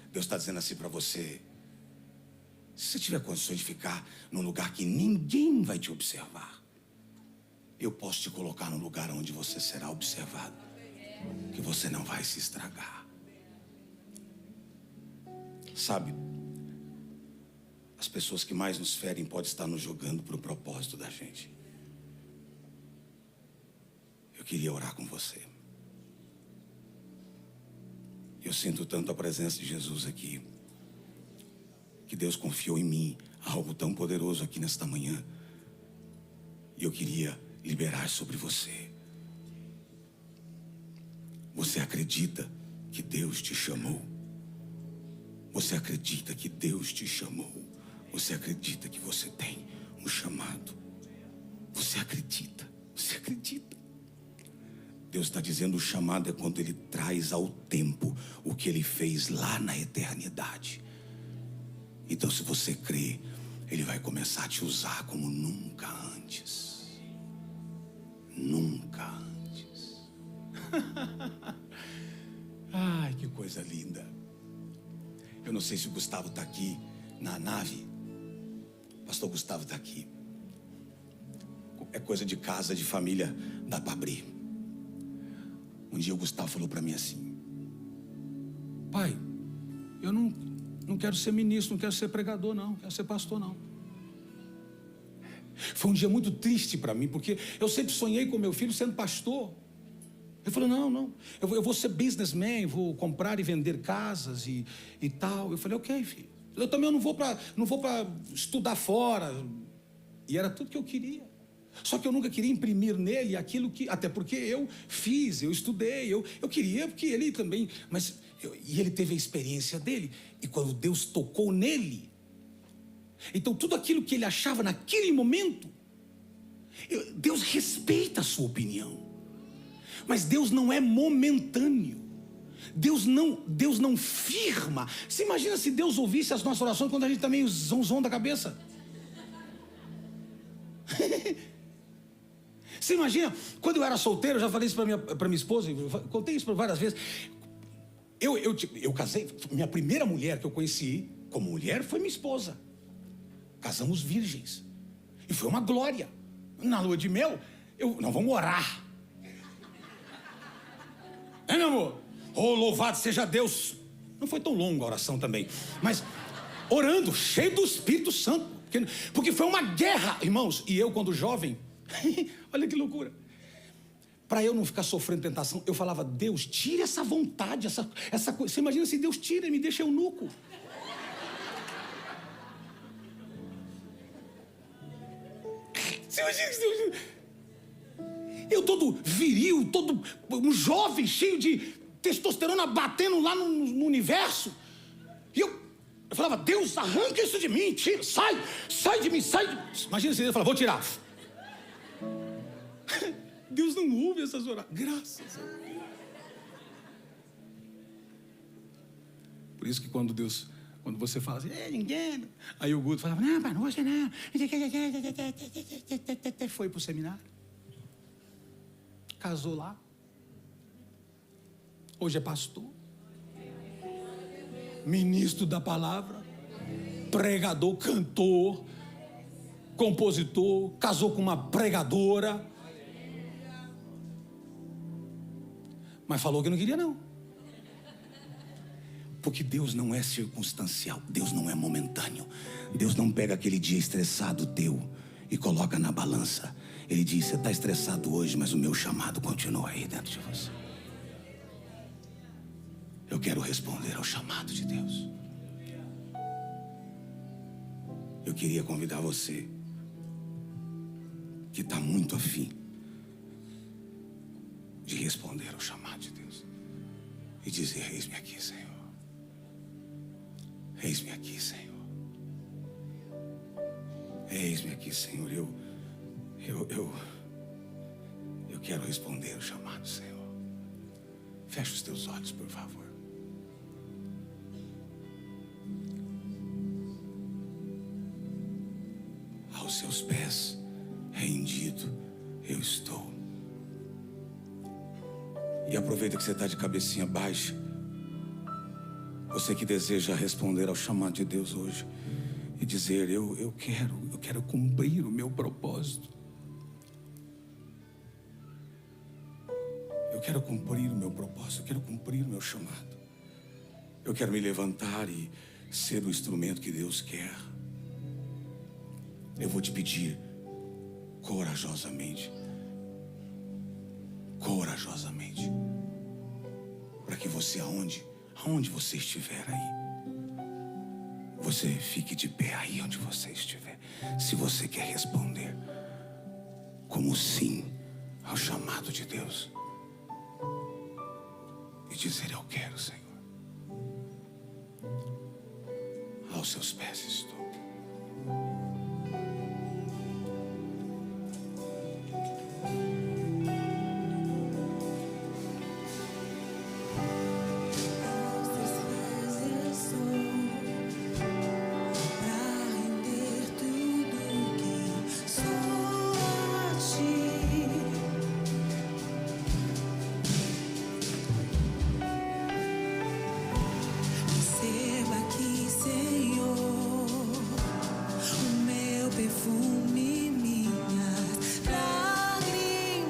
Deus está dizendo assim para você, se você tiver condições de ficar num lugar que ninguém vai te observar, eu posso te colocar num lugar onde você será observado, que você não vai se estragar. Sabe, as pessoas que mais nos ferem podem estar nos jogando para o propósito da gente. Eu queria orar com você. Eu sinto tanto a presença de Jesus aqui, que Deus confiou em mim algo tão poderoso aqui nesta manhã. E eu queria liberar sobre você. Você acredita que Deus te chamou? Você acredita que Deus te chamou? Você acredita que você tem um chamado? Você acredita? Você acredita? Deus está dizendo, o chamado é quando Ele traz ao tempo o que Ele fez lá na eternidade. Então, se você crê, Ele vai começar a te usar como nunca antes. Nunca antes. Ai, que coisa linda. Eu não sei se o Gustavo está aqui na nave. O pastor Gustavo está aqui. É coisa de casa, de família, dá para abrir. Um dia o Gustavo falou para mim assim, pai, eu não quero ser ministro, não quero ser pregador não, não quero ser pastor não. Foi um dia muito triste para mim, porque eu sempre sonhei com meu filho sendo pastor. Ele falou, não, eu vou ser businessman, vou comprar e vender casas e tal. Eu falei, ok, filho, eu também não vou para estudar fora. E era tudo que eu queria. Só que eu nunca queria imprimir nele aquilo que, até porque eu fiz, eu estudei, eu queria que ele também, e ele teve a experiência dele, e quando Deus tocou nele, então tudo aquilo que ele achava naquele momento, Deus respeita a sua opinião, mas Deus não é momentâneo. Deus não firma. Você imagina se Deus ouvisse as nossas orações quando a gente tá meio zonzão da cabeça? Você imagina, quando eu era solteiro, eu já falei isso para minha esposa, contei isso várias vezes. Eu casei, minha primeira mulher que eu conheci como mulher foi minha esposa. Casamos virgens. E foi uma glória. Na lua de mel, não, vamos orar. Meu amor? Oh, louvado seja Deus. Não foi tão longa a oração também, mas orando, cheio do Espírito Santo. Porque foi uma guerra, irmãos. E eu, quando jovem, olha que loucura. Para eu não ficar sofrendo tentação, eu falava: Deus, tira essa vontade, essa coisa. Você imagina se Deus tira e me deixa eunuco? Você imagina se Deus... Eu todo viril, todo um jovem, cheio de testosterona batendo lá no universo. E eu falava: Deus, arranca isso de mim, tira, sai de mim, sai. Imagina se Deus falava: vou tirar. Deus não ouve essas orações. Graças a Deus. Por isso que quando você fala assim, ninguém. Aí o Guto falava: não, mas não você não. Foi pro seminário. Casou lá. Hoje é pastor. Ministro da palavra. Pregador, cantor. Compositor. Casou com uma pregadora. Mas falou que não queria, não. Porque Deus não é circunstancial. Deus não é momentâneo. Deus não pega aquele dia estressado teu e coloca na balança. Ele diz: você está estressado hoje, mas o meu chamado continua aí dentro de você. Eu quero responder ao chamado de Deus. Eu queria convidar você que está muito afim de responder ao chamado de Deus e dizer: eis-me aqui, Senhor. Eis-me aqui, Senhor. Eis-me aqui, Senhor. Eu quero responder ao chamado, Senhor. Fecha os teus olhos, por favor. Aos seus pés, rendido, eu estou. E aproveita que você está de cabecinha baixa. Você que deseja responder ao chamado de Deus hoje e dizer: eu quero cumprir o meu propósito. Eu quero cumprir o meu propósito, eu quero cumprir o meu chamado. Eu quero me levantar e ser o instrumento que Deus quer. Eu vou te pedir corajosamente, para que você, aonde você estiver aí, você fique de pé aí onde você estiver. Se você quer responder como sim ao chamado de Deus e dizer: eu quero, Senhor. Aos seus pés estou.
Receba aqui, Senhor, o meu perfume, minhas lágrimas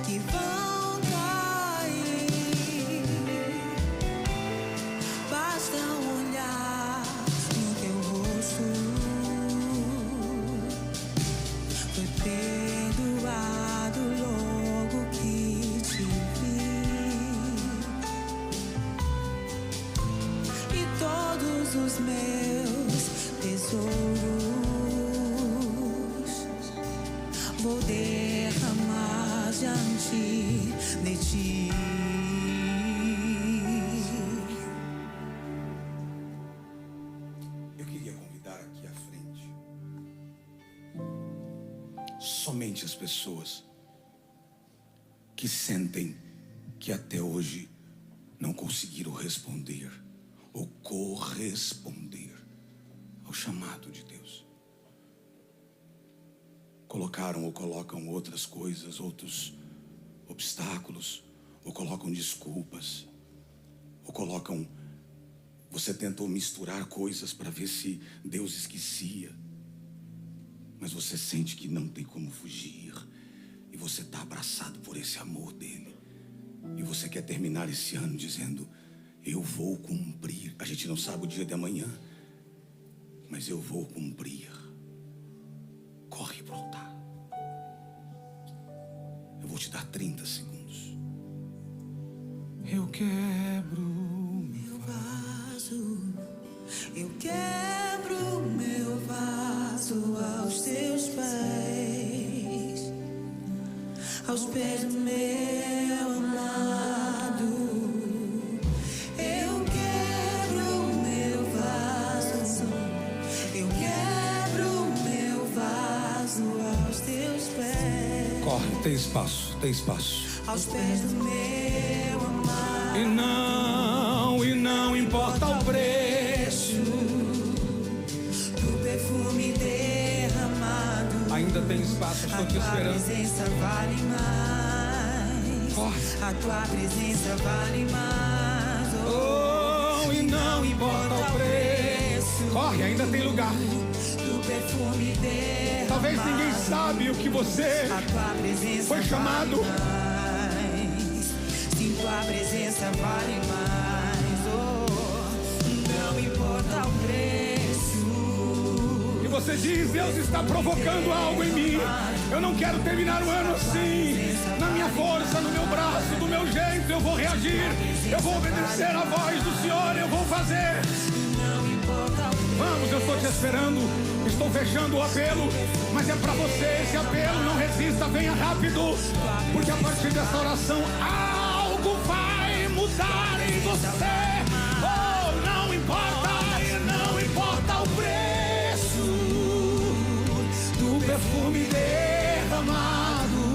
que vão cair. Basta olhar no teu rosto, foi perdoado logo que te vi. E todos os meus tesouros vou derramar diante de ti.
Eu queria convidar aqui à frente somente as pessoas que sentem que até hoje não conseguiram responder ou corresponder ao chamado de Deus. Colocaram ou colocam outras coisas, outros obstáculos, ou colocam desculpas, ou colocam... Você tentou misturar coisas para ver se Deus esquecia, mas você sente que não tem como fugir, e você está abraçado por esse amor dele, e você quer terminar esse ano dizendo: eu vou cumprir. A gente não sabe o dia de amanhã, mas eu vou cumprir. Corre para o altar. Eu vou te dar 30 segundos. Eu quebro meu vaso,
eu quebro meu vaso aos teus pés, aos pés do meu amado. Eu quebro meu vaso, eu quebro meu vaso aos teus pés.
Corre, tem espaço, tem espaço.
Aos pés do meu amado.
E não importa o preço
do perfume derramado.
Ainda tem espaço, estou te esperando.
A tua presença vale mais.
Corre.
A tua presença vale mais.
Oh, e não importa o preço. Corre, ainda tem lugar.
Do perfume derramado.
Talvez ninguém sabe o que você foi chamado.
Sim, tua presença vale mais. Oh, não importa o preço.
E você diz: Deus está provocando algo em mim. Eu não quero terminar o ano assim, na minha força, no meu braço, do meu jeito. Eu vou reagir, eu vou obedecer a voz do Senhor, eu vou fazer. Vamos, eu estou te esperando. Estou fechando o apelo, mas é para você esse apelo. Não resista, venha rápido, porque a partir dessa oração algo vai mudar em você. Oh, não importa, não importa o preço do perfume derramado.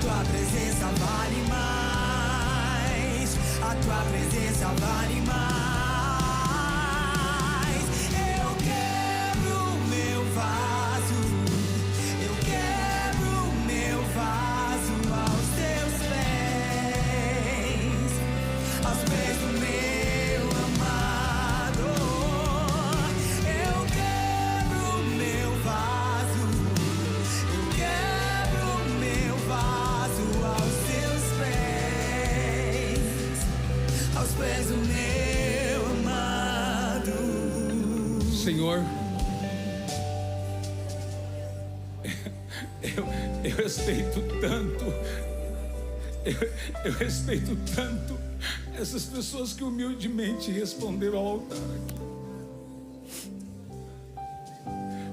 Tua presença vale mais. A tua presença vale mais.
Senhor, eu respeito tanto, eu respeito tanto essas pessoas que humildemente responderam ao altar aqui,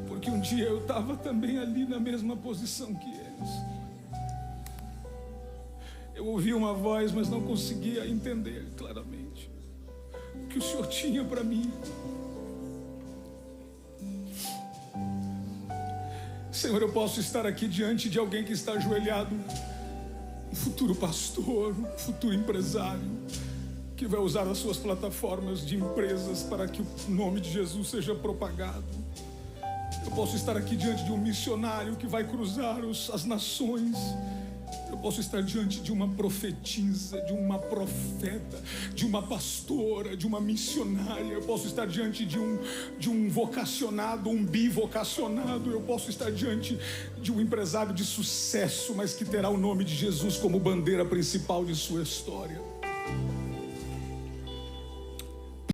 porque um dia eu estava também ali na mesma posição que eles. Eu ouvi uma voz, mas não conseguia entender claramente o que o Senhor tinha para mim. Senhor, eu posso estar aqui diante de alguém que está ajoelhado, um futuro pastor, um futuro empresário, que vai usar as suas plataformas de empresas para que o nome de Jesus seja propagado. Eu posso estar aqui diante de um missionário que vai cruzar as nações. Eu posso estar diante de uma profetisa, de uma profeta, de uma pastora, de uma missionária. Eu posso estar diante de um vocacionado, um bivocacionado. Eu posso estar diante de um empresário de sucesso, mas que terá o nome de Jesus como bandeira principal de sua história.